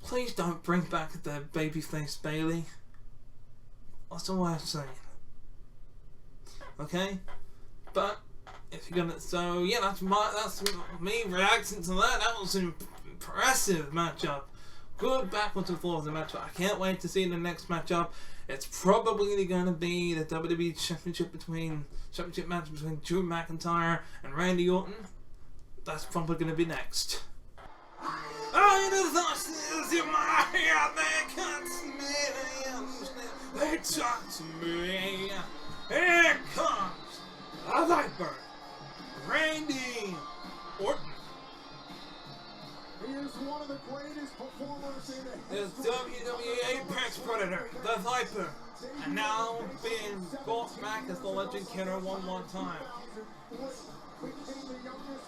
please don't bring back the babyface Bayley. That's all I'm saying. Okay, but if you're gonna, so yeah, that's me reacting to that. That was an impressive matchup. Good backwards and forwards matchup. I can't wait to see the next matchup. It's probably going to be the WWE Championship match between Drew McIntyre and Randy Orton. That's probably going to be next. They talk to me. Here comes the Viper, Randy Orton. He is one of the greatest performers in The WWE Apex Predator, the Viper, and now being brought back as the Legend Killer one more time.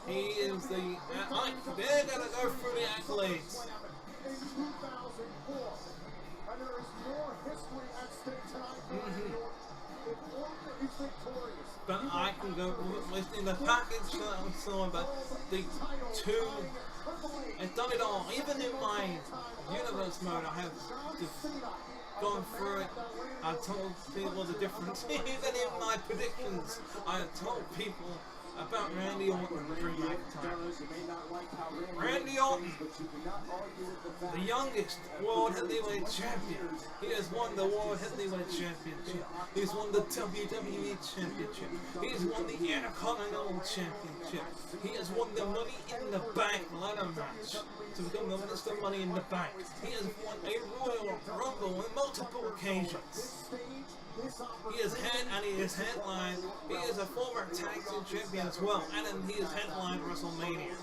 He is the. They're gonna go through the accolades. In 2004, and there is more history at stake tonight for Randy Orton. If Orton is victorious, But I can go within the package that I'm selling, but the two. I've done it all. Even in my universe mode, I have gone through it. I've told people the difference. Even in my predictions, I have told people about Randy Orton and Drew McIntyre. Randy Orton, the youngest World Heavyweight Champion. He has won the World Heavyweight Championship. He's won the WWE Championship. He's won the Intercontinental Championship. He has won the Money in the Bank ladder match to become the Minister of Money in the Bank. He has won a Royal Rumble on multiple occasions. He is headlined. He is a former tag team champion as well, and then he is headlined WrestleMania.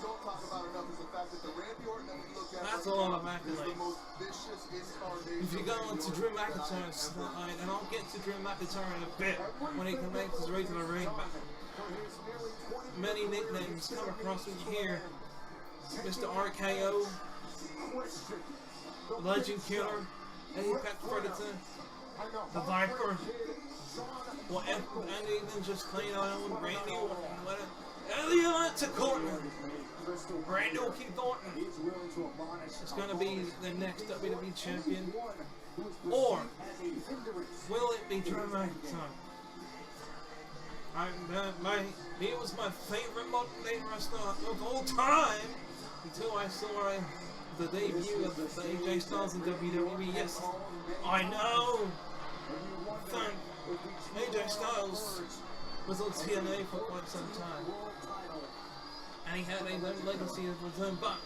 That's a lot of accolades. If you go into Drew McIntyre's line, and I'll get to Drew McIntyre in a bit when he can make his way to the ring, but many nicknames come across when you hear Mr. RKO, Legend Killer, Apex Predator, the Viper, and even just plain old Randy Orton, whatever you like to call him. Randy Keith Orton is going to be the next WWE champion, or will it be Drew McIntyre? He was my favorite modern day wrestler of all time until I saw the debut of the AJ Styles in WWE. Yes, I know. AJ Styles was on TNA for quite some time, and he had his own legacy of his own. But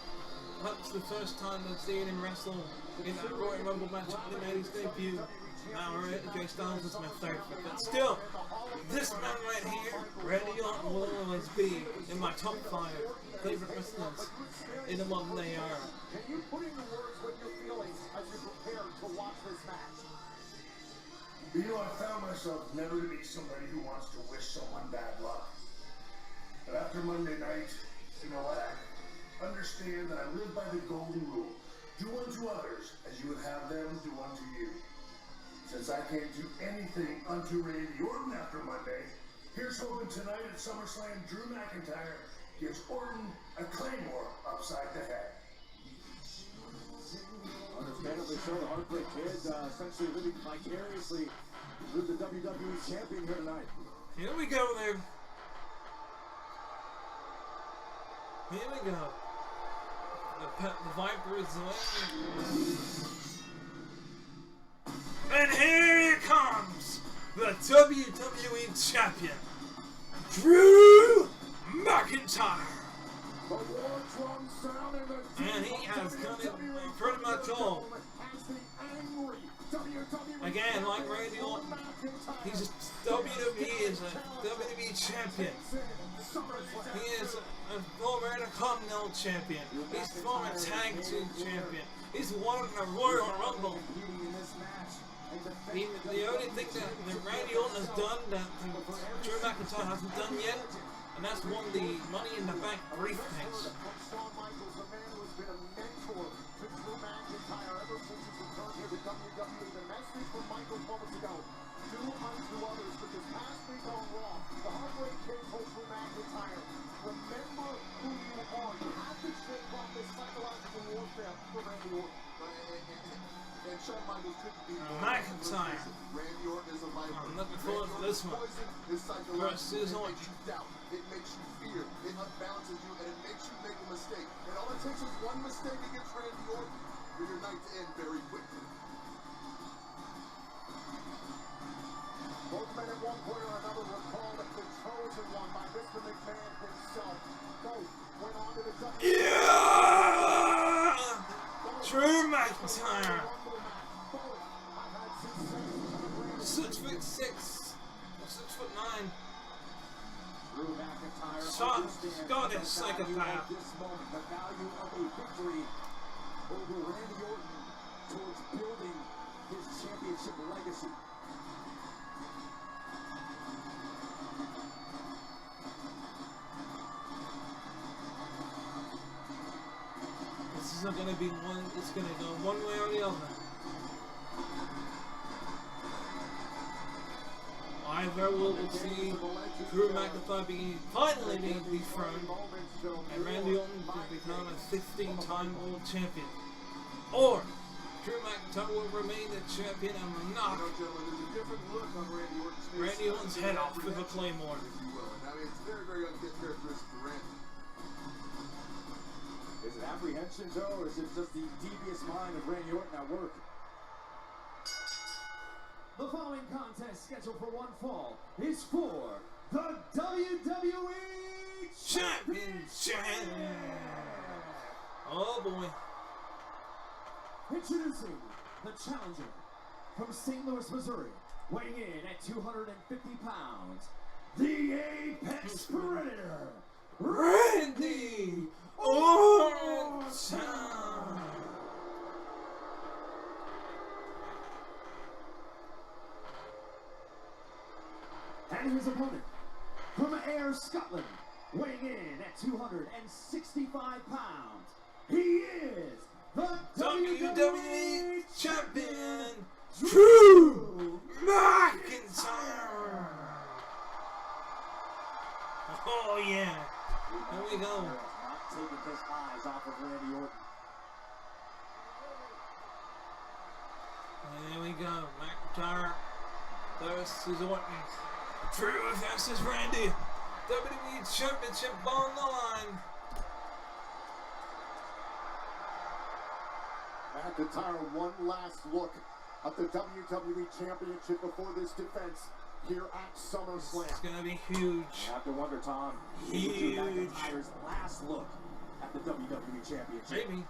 that's the first time I've seen him wrestle in that Royal Rumble match when he made his debut. AJ Styles is my favorite, but still, this man right here, Randy Orton, will always be in my top 5 favorite wrestlers in the modern day era. Can you put into words what you're feeling as you prepare to watch this match? You know, I found myself never to be somebody who wants to wish someone bad luck. But after Monday night, you know what? I understand that I live by the golden rule. Do unto others as you would have them do unto you. Since I can't do anything unto Randy Orton after Monday, here's hoping tonight at SummerSlam, Drew McIntyre gives Orton a Claymore upside the head. Understandably so, the Heartbreak Kid essentially living vicariously with the WWE Champion here tonight. Here we go there. Here we go. The Viper is away. And here it comes, the WWE Champion, Drew McIntyre. And he has done it pretty much all. Again, like Randy Orton, he's WWE is a WWE champion. He is a former Intercontinental champion. He's a former tag team champion. He's won a Royal Rumble. The only thing that Randy Orton has done that Drew McIntyre hasn't done yet, and that's won the Money in the Bank briefcase. Shawn Michaels, the man who's been a mentor to Drew McIntyre ever since his return here to WWE. The message from Michaels moments ago, do unto others, because past week on Raw, the Heartbreak Kid told Drew McIntyre, remember who you are. You have to shake off this psychological warfare for Randy Orton. And Shawn Michaels couldn't be McIntyre. Randy Orton is a Viper. I'm looking forward to this one. It's psychological. Versus It Orton. makes you doubt. It makes you fear. It unbalances you, and it makes you make a mistake. And all it takes is one mistake against Randy Orton for your night to end very quickly. Both men at one point or another were called the chosen one by Mr. McMahon himself. Both went on to the WWE. Yeah! Drew McIntyre. 6'6", 6'9". Drew McIntyre Scottish psychopath. this moment, the value of a victory over Randy Orton towards building his championship legacy. This isn't going to be one, it's going to go one way or the other. Either we'll see Drew McIntyre finally being dethroned and Randy Orton to become a 15-time world champion. Or Drew McIntyre will remain the champion and knock Randy Orton's head off with a Claymore. It's very, very uncharacteristic for Randy. Is it apprehension, Joe, or is it just the devious mind of Randy Orton at work? The following contest, scheduled for one fall, is for the WWE Championship! Oh boy. Introducing the challenger from St. Louis, Missouri, weighing in at 250 pounds, the Apex Predator, Randy Orton! And his opponent, from Ayr, Scotland, weighing in at 265 pounds, he is the WWE Champion, Drew McIntyre! Oh yeah, here we go. Not taking his eyes off of Randy Orton. There we go, McIntyre versus Orton. Drew versus Randy. WWE Championship on the line. McIntyre, one last look at the WWE Championship before this defense here at SummerSlam. It's gonna be huge. You have to wonder, Tom, Huge. McIntyre's last look at the WWE Championship. Maybe.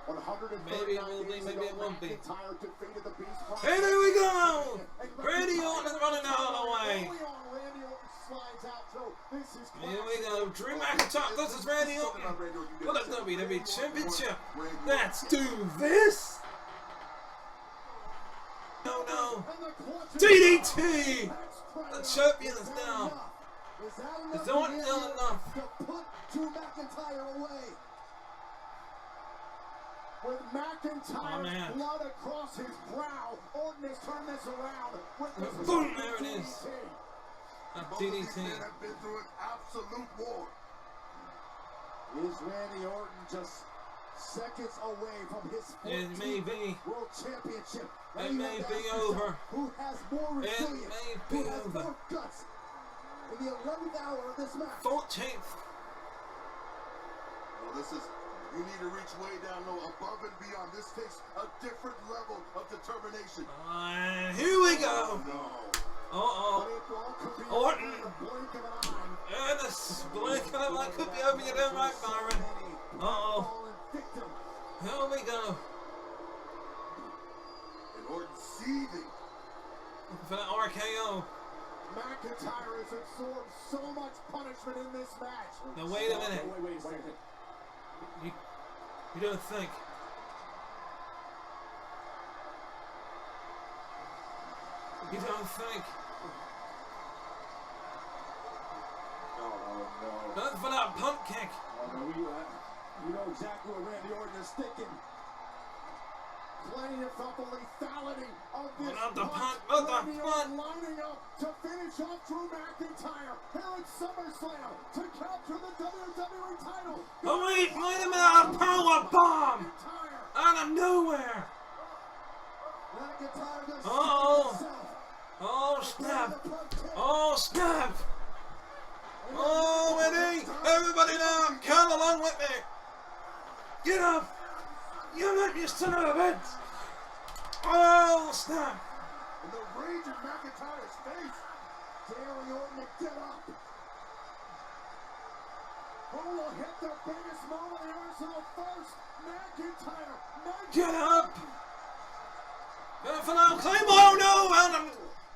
139 Maybe it will be, days maybe ago, it won't be. McIntyre defeated the Beast from Hey, there we go! Randy Orton is running out of the way. Randy Orton slides out, Joe. This is Here we go. Drew McIntyre versus Randy Orton for the WWE Championship. Let's do this. No, no. DDT! The champion is down. Is Orton down enough? To put Drew McIntyre away. With McIntyre's blood across his brow, Orton has turned this around with the Boom, there it is. Both of these DDT. men have been through an absolute war. Is Randy Orton just seconds away from his It may 14th be. World Championship? It may be over. Who has more It resilience? may be Who has over. more guts? In the 11th hour of this match. 14th. Well, this is, you need to reach way down low, above and beyond. This takes a different level of determination. And here we go. No. Uh-oh. But it all could be Orton. in the blink of an eye. And this blink of an eye could be over your damn right, Byron. Uh-oh. Fallen victim. Here we go. And Orton seething. For that RKO. McIntyre has absorbed so much punishment in this match. Now wait a minute. Wait a second. You don't think. You don't think. Oh, no. Not for that pump kick. Oh, no, you know exactly what Randy Orton is thinking. Playing off the lethality of this Not the punch. punt, not the Randy Orton punt. lining up to finish off Drew McIntyre here at SummerSlam to capture the WWE title. Oh wait a minute, a power bomb McIntyre. out of nowhere. McIntyre just Uh-oh. himself. Oh snap. Oh snap. Oh Eddie, everybody now, come along with me. Get up. You let me son of a bitch. Oh snap. And the rage in McIntyre's face. Daring Orton to get up. Who will hit the biggest moment in the Arsenal first? McIntyre. Get up. Going for the Claymore, no, and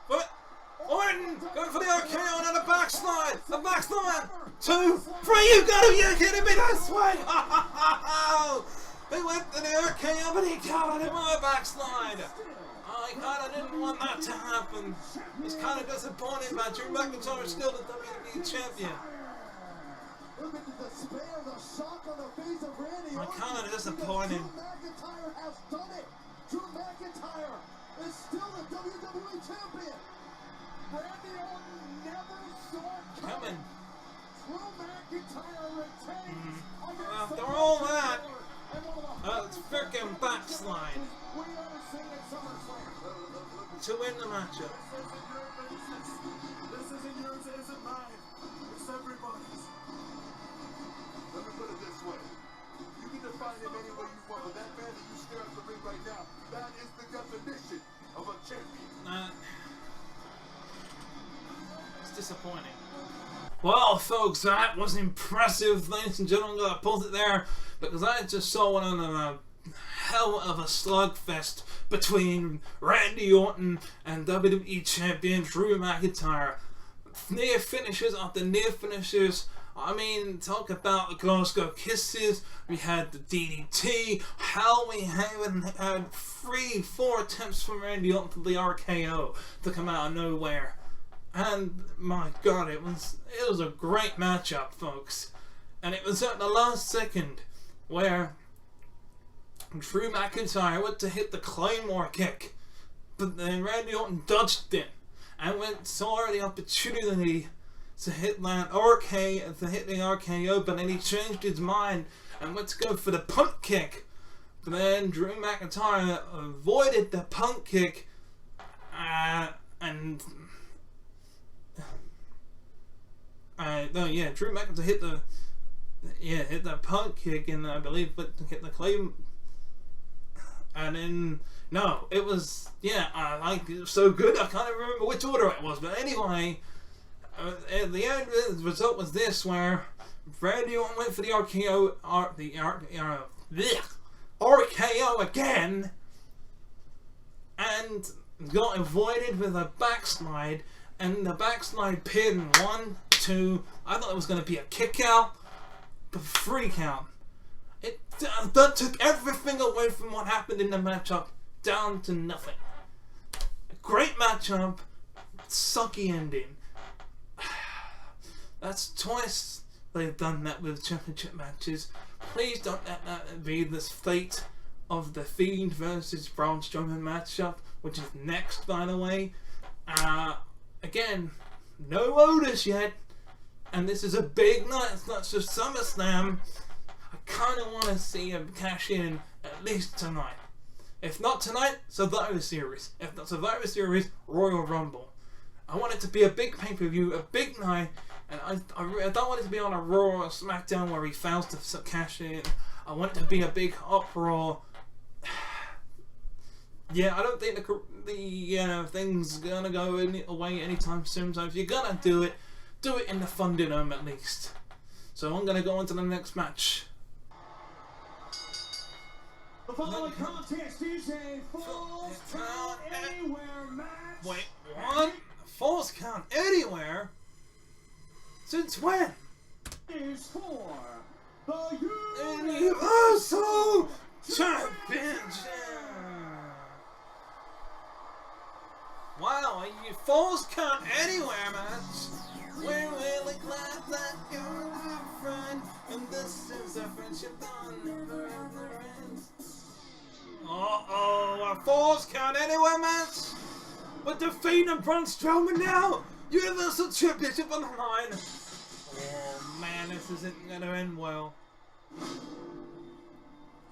but Orton going for the RKO and a backslide. A backslide. 2, 3, you got him. You're kidding me this way. He went to the RKO, but he caught him on a backslide. I kind of didn't want that to happen. I was kind of disappointed, but Drew McIntyre is still the WWE champion. Look at the despair, the shock on the face of Randy. I'm kind of disappointed. Drew McIntyre has done it. Drew McIntyre is still the WWE champion. Randy Orton never saw it Coming. Drew McIntyre retains. After all that, it's freaking backslide We ever seen at SummerSlam. to win the matchup. This isn't yours, it isn't mine. It's everybody's. Let me put it this way. You can define it any way you want, but that man that you stare at the ring right now, that is the definition of a champion. It's disappointing. Well, folks, that was impressive, ladies and gentlemen. I pulled it there because I just saw one of a hell of a slugfest between Randy Orton and WWE champion Drew McIntyre. Near finishes after near finishes. I mean, talk about the Glasgow Kisses. We had the DDT. Hell, we had 3-4 attempts from Randy Orton for the RKO to come out of nowhere. And my God, it was a great matchup, folks. And it was at the last second where Drew McIntyre went to hit the Claymore kick, but then Randy Orton dodged it and saw the opportunity to hit the RKO, but then he changed his mind and went to go for the punt kick. But then Drew McIntyre avoided the punt kick, Drew McIntyre hit the punt kick, and I believe hit the claim. And then it was it was so good I can't remember which order it was, but anyway, at the end the result was this, where Randy Orton went for the RKO again, and got avoided with a backslide, and the backslide pin 1, 2. I thought it was going to be a kick out, but 3 count. That took everything away from what happened in the matchup down to nothing. A great matchup, sucky ending. That's twice they've done that with championship matches. Please don't let that be the fate of the Fiend versus Braun Strowman matchup, which is next, by the way. Again, no Otis yet, and this is a big night. It's not just SummerSlam. I kind of want to see him cash in at least tonight. If not tonight, Survivor Series. If not Survivor Series, Royal Rumble. I want it to be a big pay-per-view, a big night, and I don't want it to be on a Raw or SmackDown where he fails to cash in. I want it to be a big uproar. Yeah, I don't think the thing's gonna go away anytime soon. So if you're gonna do it in the Thunderdome at least. So I'm gonna go on to the next match. The following contest is a Falls Count Anywhere match. Wait, what? Falls Count Anywhere? Since when? Is for the Universal Championship. Wow, a Falls Count Anywhere match. We're really glad that you're our friend, and this is a friendship that never ever ends. A Falls Count Anywhere match? With the Fiend and Braun Strowman now? Universal Championship on the line. Oh man, this isn't gonna end well.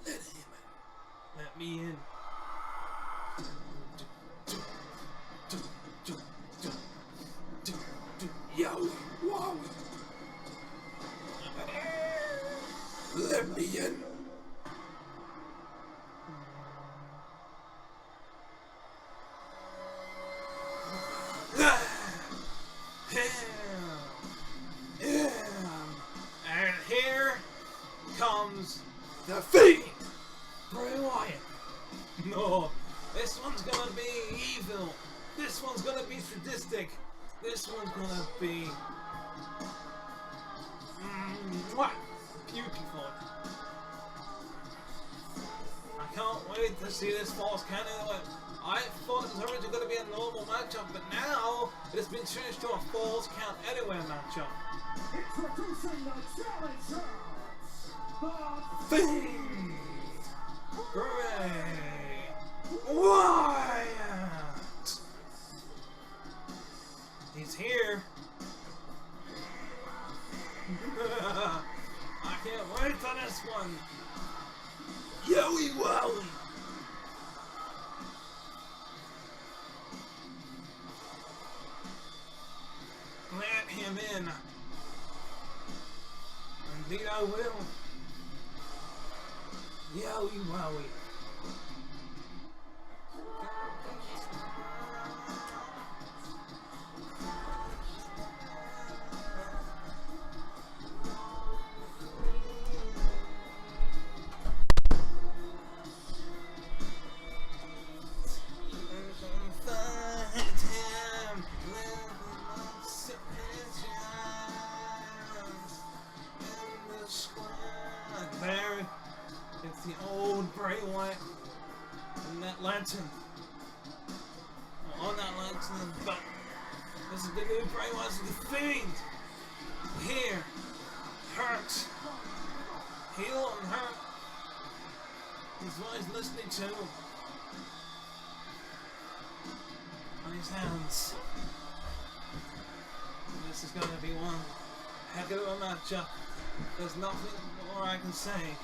Let me in. Yo, whoa. Let me in. And here comes the Fiend, Bray Wyatt. No, this one's gonna be evil. This one's gonna be sadistic. This one's gonna be beautiful. wait to see this false count anyway. I thought it was originally going to be a normal matchup, but now it's been changed to a false count anywhere matchup. Introducing the challenger, the Fiend! Bray Wyatt! He's here. I can't wait for this one. Yowie Wowie! Let him in. Indeed I will. Yowie Wowie. There, it's the old Bray Wyatt and that lantern. On that lantern, but this is the new Bray Wyatt, the Fiend. Here, hurt, heal and hurt. Is what he's listening to. On his hands. This is going to be one heck of a matchup. There's nothing more I can say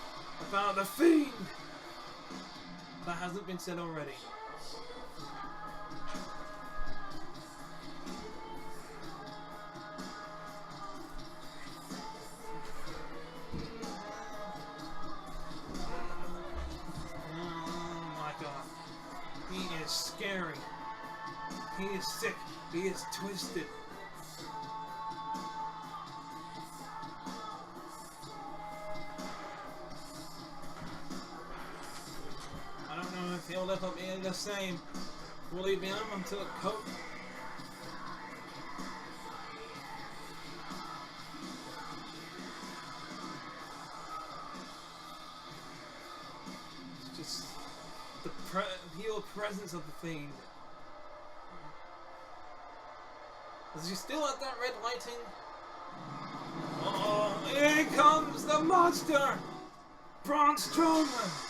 about the Fiend that hasn't been said already. Oh my God. He is scary. He is sick. He is twisted. He'll live up being the same. Will he be on to the coat? It's just the heel presence of the Fiend. Is he still at that red lighting? Oh, here comes the monster! Braun Strowman!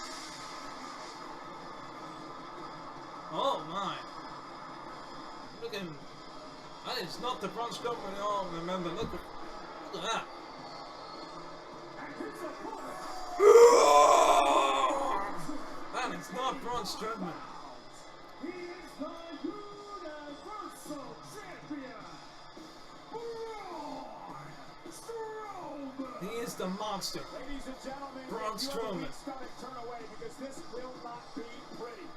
Oh my! Look at him. That is not the Braun Strowman we all remember. Look at that. That is not Braun Strowman. He is the Universal Champion, Braun Strowman. He is the monster. Ladies and gentlemen, Braun Strowman. Turn away because this will not be pretty.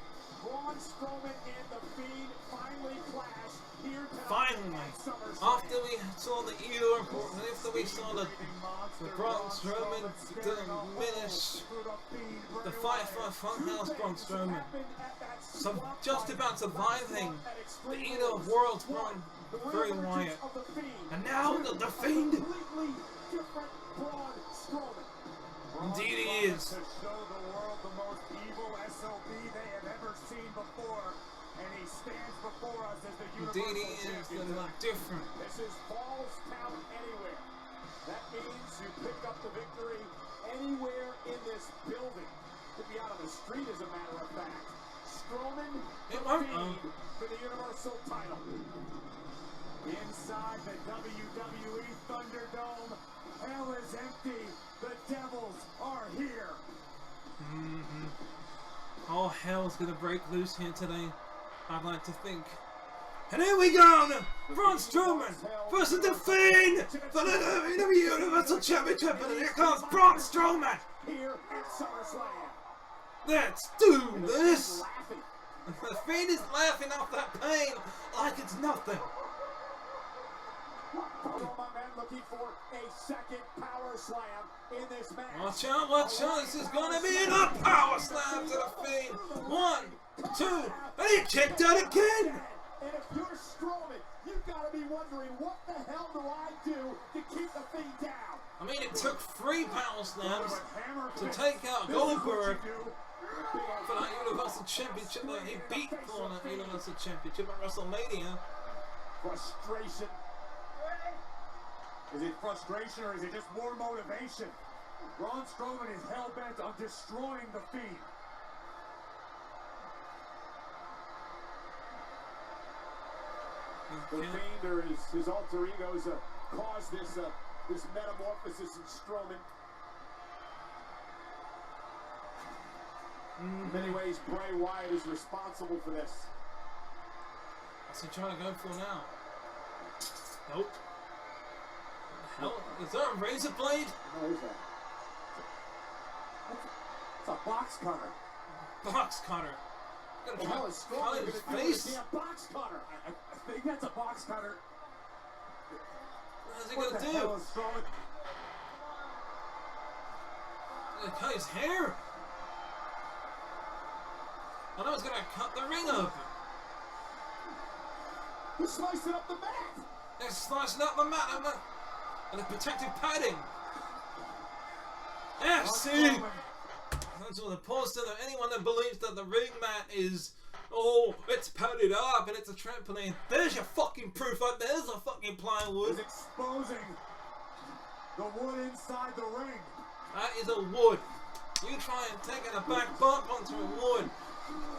Braun Strowman and the Fiend finally clash here tonight. Finally, at Summerslam. after we saw the Eeyore, after we saw the Braun Strowman diminish the fight for Funhouse Braun Strowman, just about surviving the Eater of Worlds Braun Bray Wyatt, and now the Fiend. Completely different Braun Strowman. Indeed he is. To show the world the most evil SOB they have ever seen before, and he stands before us as the Indeed he Universal is. Champion. They're not different. This is Falls Count Anywhere. That means you pick up the victory anywhere in this building. Could be out on the street, as a matter of fact. Strowman, the Fiend for the Universal title. Inside the WWE Thunderdome, hell is empty. The Devils are here. All hell's gonna break loose here today, I'd like to think. And here we go! Braun Strowman versus the Fiend for the WWE Universal Championship, and here comes Braun Strowman! Here at SummerSlam. Let's do this! The Fiend is laughing off that pain like it's nothing. My man looking for a second power slam in this match. Watch out, this is gonna be a power slam to the Fiend. 1, 2, and he kicked out again! And if you're Strowman, you've got to be wondering, what the hell do I do to keep the Fiend down? I mean, it took 3 power slams to take out Goldberg for that Universal Championship that he beat for that Universal Championship at WrestleMania. Frustration. Is it frustration or is it just more motivation? Braun Strowman is hell-bent on destroying the Fiend. The Fiend or his alter egos caused this metamorphosis in Strowman. In many ways, Bray Wyatt is responsible for this. What's he trying to go for now? Nope. What the hell? Is there a razor blade? No, is that? It's a box cutter. Box cutter. What the hell is Strowman Cut his gonna do? face? Is he a box cutter? I think that's a box cutter. What's he What gonna the do? hell is Strowman? Gonna cut his hair? I know he's gonna cut the ring open. He's slicing up the mat. They're slicing up the mat and the protective padding. Yeah, see? That's what the poster that anyone that believes that the ring mat is, oh, it's padded up and it's a trampoline. There's your fucking proof right there. There's a fucking plywood. He's exposing the wood inside the ring. That is a wood. You try and take it a back bump onto a wood.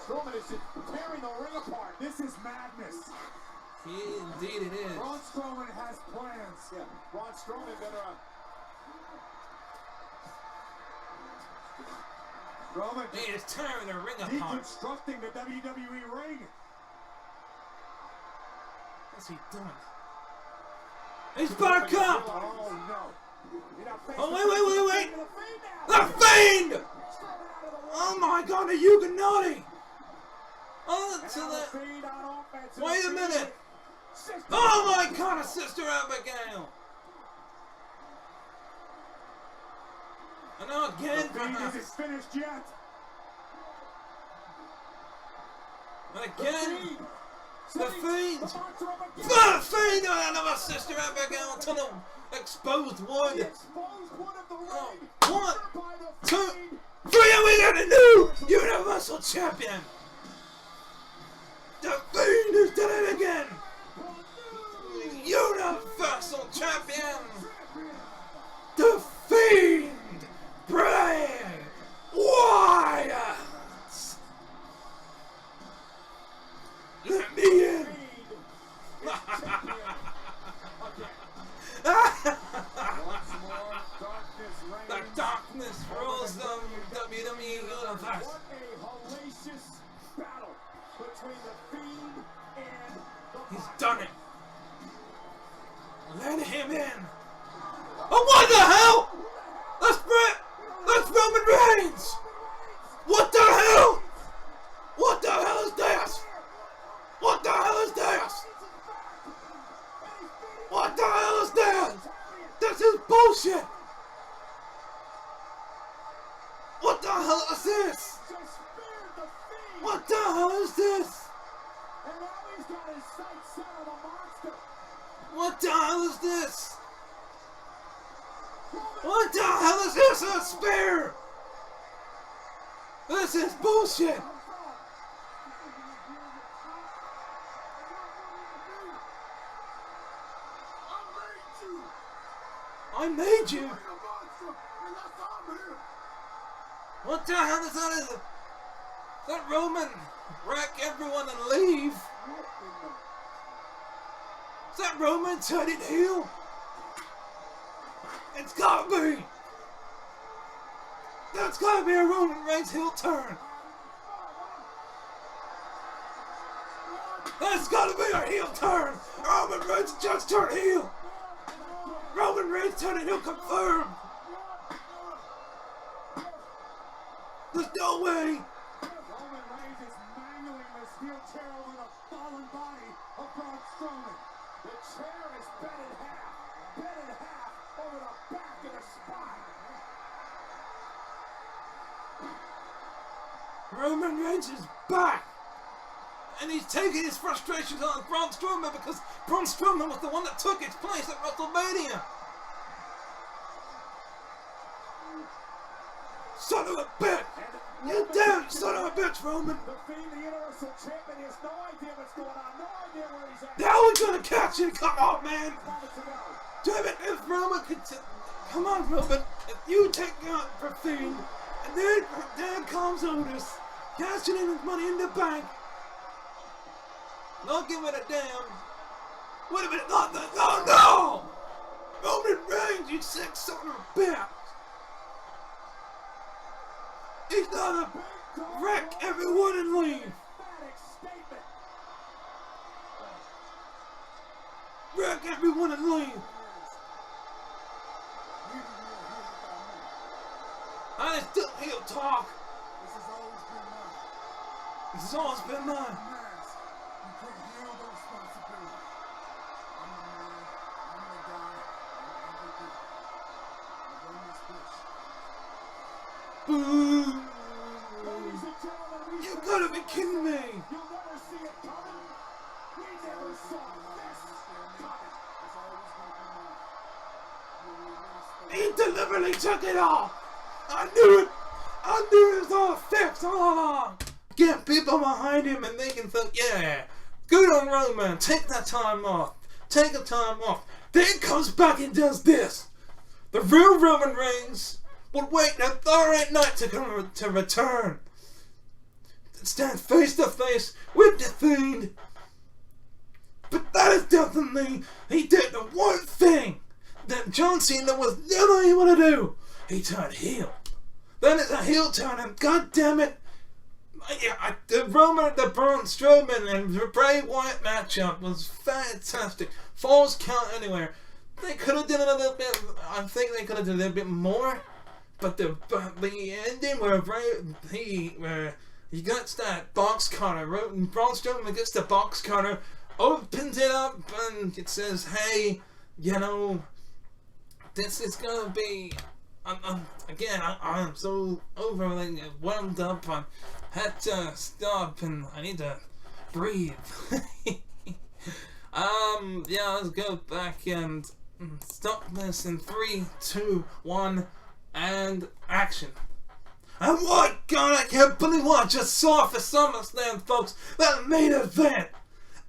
Strowman is tearing the ring apart. This is madness. Indeed it is. Braun Strowman has plans. Yeah. Braun Strowman better. Strowman He is tearing the ring apart. deconstructing the WWE ring. What's he done? He's back up! Oh no. Oh, wait. The Fiend! Oh my god, the Yugonati! Oh, to the... Wait a minute! Oh my god, a Sister Abigail! And now again, The Fiend isn't finished yet. and again, the Fiend! The The Fiend! Another Sister Abigail to the exposed wood! exposed one of the Oh, ring. 1, By the 2, Fiend. 3, and we got a new Universal Champion! The Fiend has done it again! Universal Champion! The Fiend! Bray Wyatt! Let me in! The darkness rules the WWE Universe. What a hellacious battle between the Fiend and the He's done it. Let him in. Oh, what the hell? That's Roman Reigns. What the hell? What the hell is this? What the hell is this? What the hell is this? This is bullshit. What the hell is this? What the hell is this? And now he's got his sights set on a monster. What the hell is this? What the hell is this? A spear? This is bullshit. I made you. What the hell is that? Is that Roman? Wreck everyone and leave? Is that Roman turning heel? It's gotta be! That's gotta be a Roman Reigns heel turn! That's gotta be a heel turn! Roman Reigns just turned heel! Roman Reigns turning heel confirmed! There's no way! Roman Reigns is mangling the steel chair over the fallen body of Braun Strowman. The chair is bent in half over the back of the spine. Roman Reigns is back! And he's taking his frustrations on Braun Strowman because Braun Strowman was the one that took his place at WrestleMania! Son of a bitch! You damn Son of a bitch, Roman. The Fiend, the Universal Champion, he has no idea what's going on, no idea where he's at. Now we're gonna catch you. Come on, man. Moments ago. Damn it, if Roman could... Come on, Roman. If you take out the Fiend, and then there comes Otis, cashing in his money in the bank. Not giving a damn. Wait a minute, no! Roman Reigns, you sick son of a bitch. He's gonna wreck everyone and leave. Emphatic statement. Wreck everyone and leave. I still hear talk. This has always been mine. This has always been mine. Mask. You can't handle the responsibility. I'm the man. I'm the guy. I'm everything. I run this bitch. Boo! Ladies and gentlemen, we You gotta be kidding me! You'll never see it coming. We never saw this coming. It's always gonna be mine. He deliberately took it off! I knew it! I knew it was all fixed all along! Get people behind him and they can think, yeah, good on Roman, take that time off. Take the time off. Then comes back and does this. The real Roman Reigns would wait a Thursday night to return. Stand face to face with the Fiend. But that is definitely, he did the one thing that John Cena was never able to do. He turned heel. Then it's a heel turn, and God damn it, the Braun Strowman and the Bray Wyatt matchup was fantastic. Falls count anywhere. They could have done a little bit. I think they could have done a little bit more. But the ending where he gets that box cutter, and Braun Strowman gets the box cutter, opens it up, and it says, "Hey, you know, this is gonna be." I'm so overly wound up. I had to stop and I need to breathe. Yeah, let's go back and stop this in 3, 2, 1, and action. And what? God, I can't believe what I just saw for SummerSlam, folks. That main event.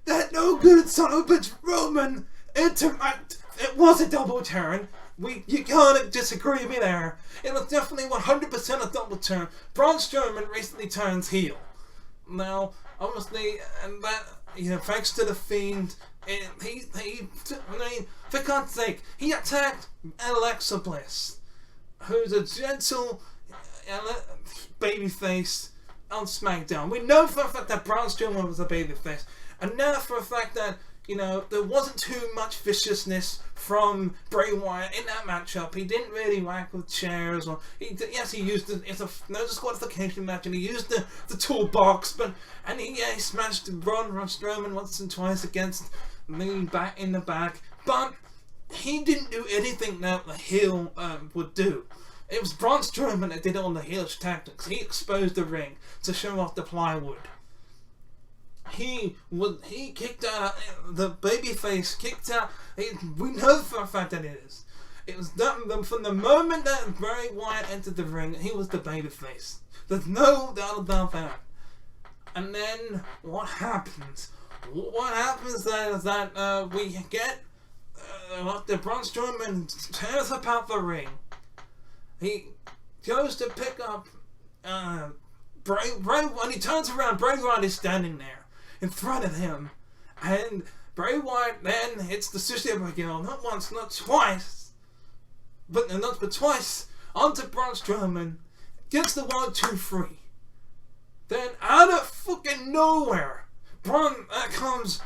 That no good son of a bitch Roman it was a double turn. You can't disagree with me there. It was definitely 100% a double turn. Braun Strowman recently turns heel. Now, obviously, and that, thanks to the Fiend, for God's sake, he attacked Alexa Bliss, who's a gentle babyface on SmackDown. We know for a fact that Braun Strowman was a babyface, and now for a fact that there wasn't too much viciousness from Bray Wyatt in that matchup. He didn't really whack with chairs, or he used it's a no disqualification match, and he used the toolbox, and he smashed Braun Strowman once and twice against me back in the back, but he didn't do anything that the heel would do. It was Braun Strowman that did all the heelish tactics. He exposed the ring to show off the plywood. He kicked out the babyface. We know for a fact that it is. It was done from the moment that Bray Wyatt entered the ring. He was the babyface. There's no doubt about that. And then what happens? What happens then is that we get the Braun Strowman tears apart the ring. He goes to pick up Bray. When he turns around, Bray Wyatt is standing there in front of him, and Bray Wyatt then hits the Sushi Girl not once, not twice, but twice onto Braun Strowman, gets the 1, 2, 3. Then out of fucking nowhere, comes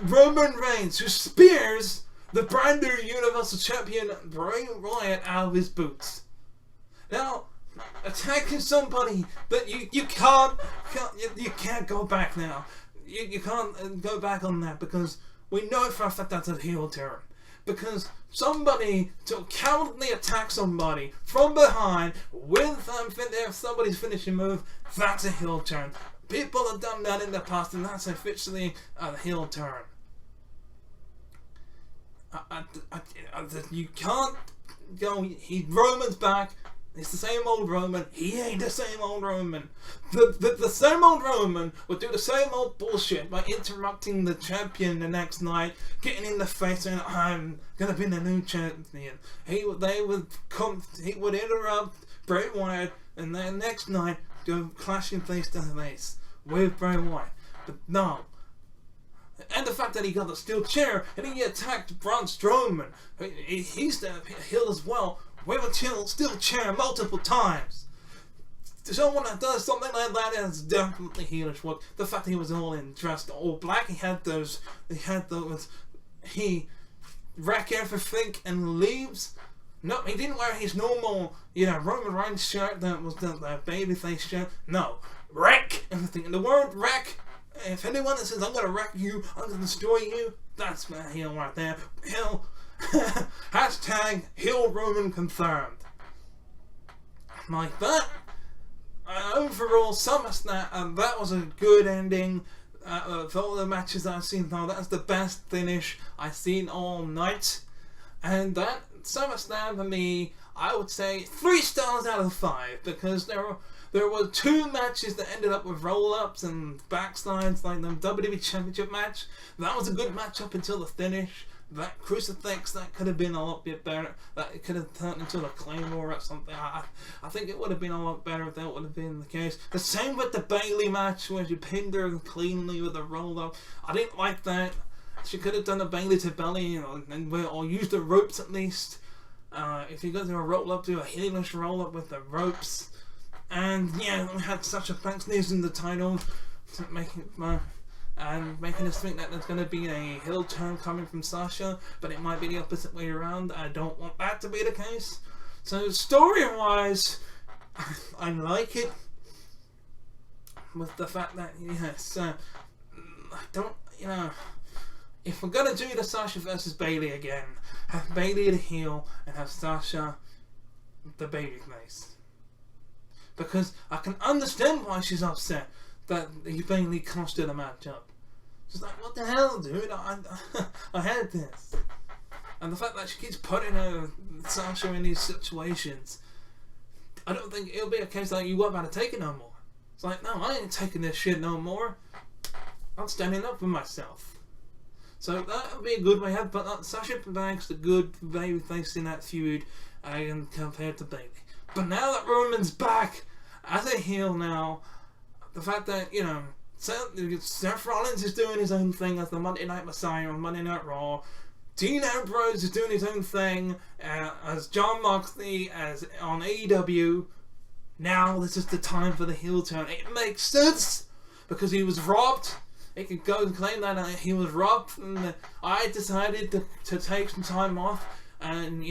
Roman Reigns, who spears the brand new Universal Champion Bray Wyatt out of his boots. Now, attacking somebody that you can't go back now. You can't go back on that, because we know for a fact that's a heel turn. Because somebody to cowardly attack somebody from behind with somebody's finishing move, that's a heel turn. People have done that in the past, and that's officially a heel turn. You can't go. Roman's back. It's the same old Roman. He ain't the same old Roman. The same old Roman would do the same old bullshit by interrupting the champion the next night, getting in the face and I'm gonna be the new champion. He would interrupt Bray Wyatt and then next night go clashing face to face with Bray Wyatt. But no. And the fact that he got the steel chair and he attacked Braun Strowman. He's the heel as well. With a steel chair multiple times. Someone that does something like that is definitely heelish work. The fact that he was dressed all black, he wreck everything and leaves. No, he didn't wear his normal, Roman Reigns shirt that was the babyface shirt. No, wreck everything. And the word wreck, if anyone that says I'm gonna wreck you, I'm gonna destroy you, that's my heel right there. Heel. Hashtag heel Roman confirmed. Like that. Overall, SummerSlam, that was a good ending. Of all the matches I've seen now, that's the best finish I've seen all night. And that SummerSlam for me, I would say 3 stars out of 5, because there were 2 matches that ended up with roll-ups and backslides, like the WWE Championship match. That was a good match up until the finish. That crucifix, that could have been a lot bit better. That it could have turned into a claymore or something. I think it would have been a lot better if that would have been the case. The same with the Bayley match where she pinned her cleanly with a roll-up. I didn't like that. She could have done a Bayley to belly or used the ropes at least. If you go to a roll-up, do a heelish roll-up with the ropes. And yeah, we had Sasha Banks losing the title to make it and making us think that there's going to be a heel turn coming from Sasha, but it might be the opposite way around. I don't want that to be the case. So story-wise, I like it, with the fact that yes, I don't, if we're going to do the Sasha versus Bayley again, have Bayley the heel and have Sasha the babyface. Because I can understand why she's upset that Bayley costed a match up. She's like, what the hell, dude? I had this. And the fact that she keeps putting Sasha in these situations, I don't think it'll be a case like you weren't about to take it no more. It's like, no, I ain't taking this shit no more. I'm standing up for myself. So that would be a good way to have, but Sasha Banks, the good babyface in that feud, and compared to Bayley. But now that Roman's back as a heel now, the fact that, Seth Rollins is doing his own thing as the Monday Night Messiah on Monday Night Raw. Dean Ambrose is doing his own thing as Jon Moxley as on AEW. Now this is the time for the heel turn. It makes sense because he was robbed. He could go and claim that he was robbed, and I decided to take some time off and,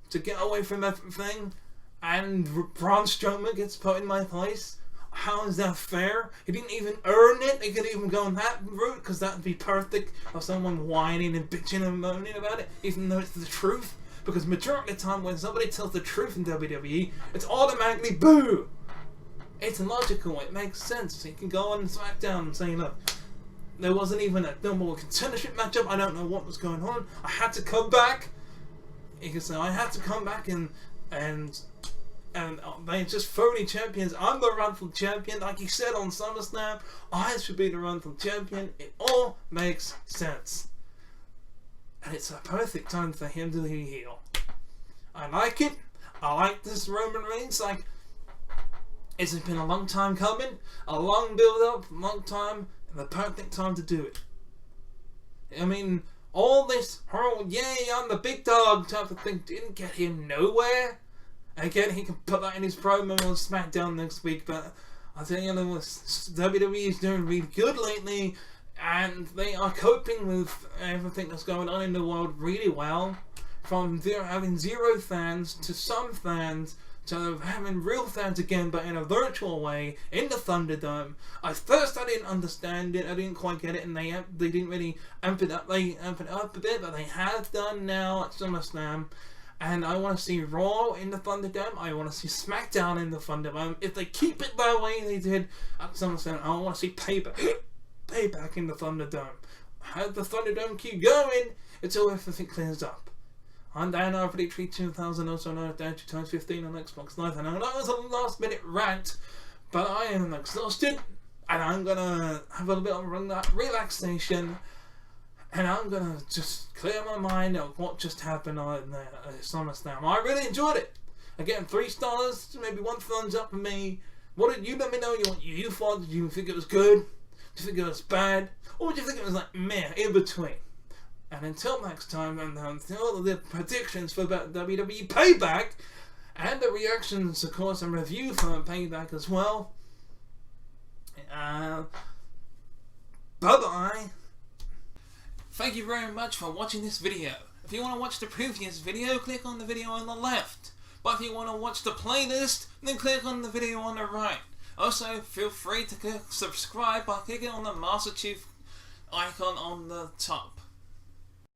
to get away from everything. And Braun Strowman gets put in my place. How is that fair? He didn't even earn it. They could even go on that route, because that would be perfect of someone whining and bitching and moaning about it, even though it's the truth. Because majority of the time when somebody tells the truth in WWE, it's automatically boo. It's logical. It makes sense. You can go on SmackDown and say, look, there wasn't even a number one contendership matchup. I don't know what was going on. I had to come back. You can say I had to come back and they're just phony champions. I'm the rightful champion, like he said on SummerSlam. I should be the rightful champion. It all makes sense, and it's a perfect time for him to be heel. I like it. I like this Roman Reigns. Like, it's been a long time coming, a long build-up, long time, and the perfect time to do it. I mean, all this, oh yay, I'm the big dog type of thing didn't get him nowhere. Again, he can put that in his promo on SmackDown next week, but I tell you, WWE is doing really good lately, and they are coping with everything that's going on in the world really well. From having 0 fans to some fans to having real fans again, but in a virtual way in the Thunderdome. At first, I didn't understand it. I didn't quite get it, and they didn't really amp it up. They amp it up a bit, but they have done now at SummerSlam. And I want to see Raw in the Thunderdome. I want to see SmackDown in the Thunderdome. If they keep it the way they did at SummerSlam, I want to see Payback in the Thunderdome. Have the Thunderdome keep going until everything clears up. I'm Danrvdtree2000, also known as Danrvdtree2015 on Xbox Live. And I know it was a last minute rant, but I am exhausted, and I'm gonna have a little bit of relaxation, and I'm gonna just clear my mind of what just happened on Summerslam. I really enjoyed it. Again, 3 stars, maybe 1 thumbs up for me. What did you let me know what you thought? Did you think it was good? Did you think it was bad? Or did you think it was like meh, in between? And until next time, and until the predictions for WWE Payback, and the reactions, of course, and review for Payback as well. Bye-bye. Thank you very much for watching this video. If you want to watch the previous video, click on the video on the left. But if you want to watch the playlist, then click on the video on the right. Also, feel free to click subscribe by clicking on the Master Chief icon on the top.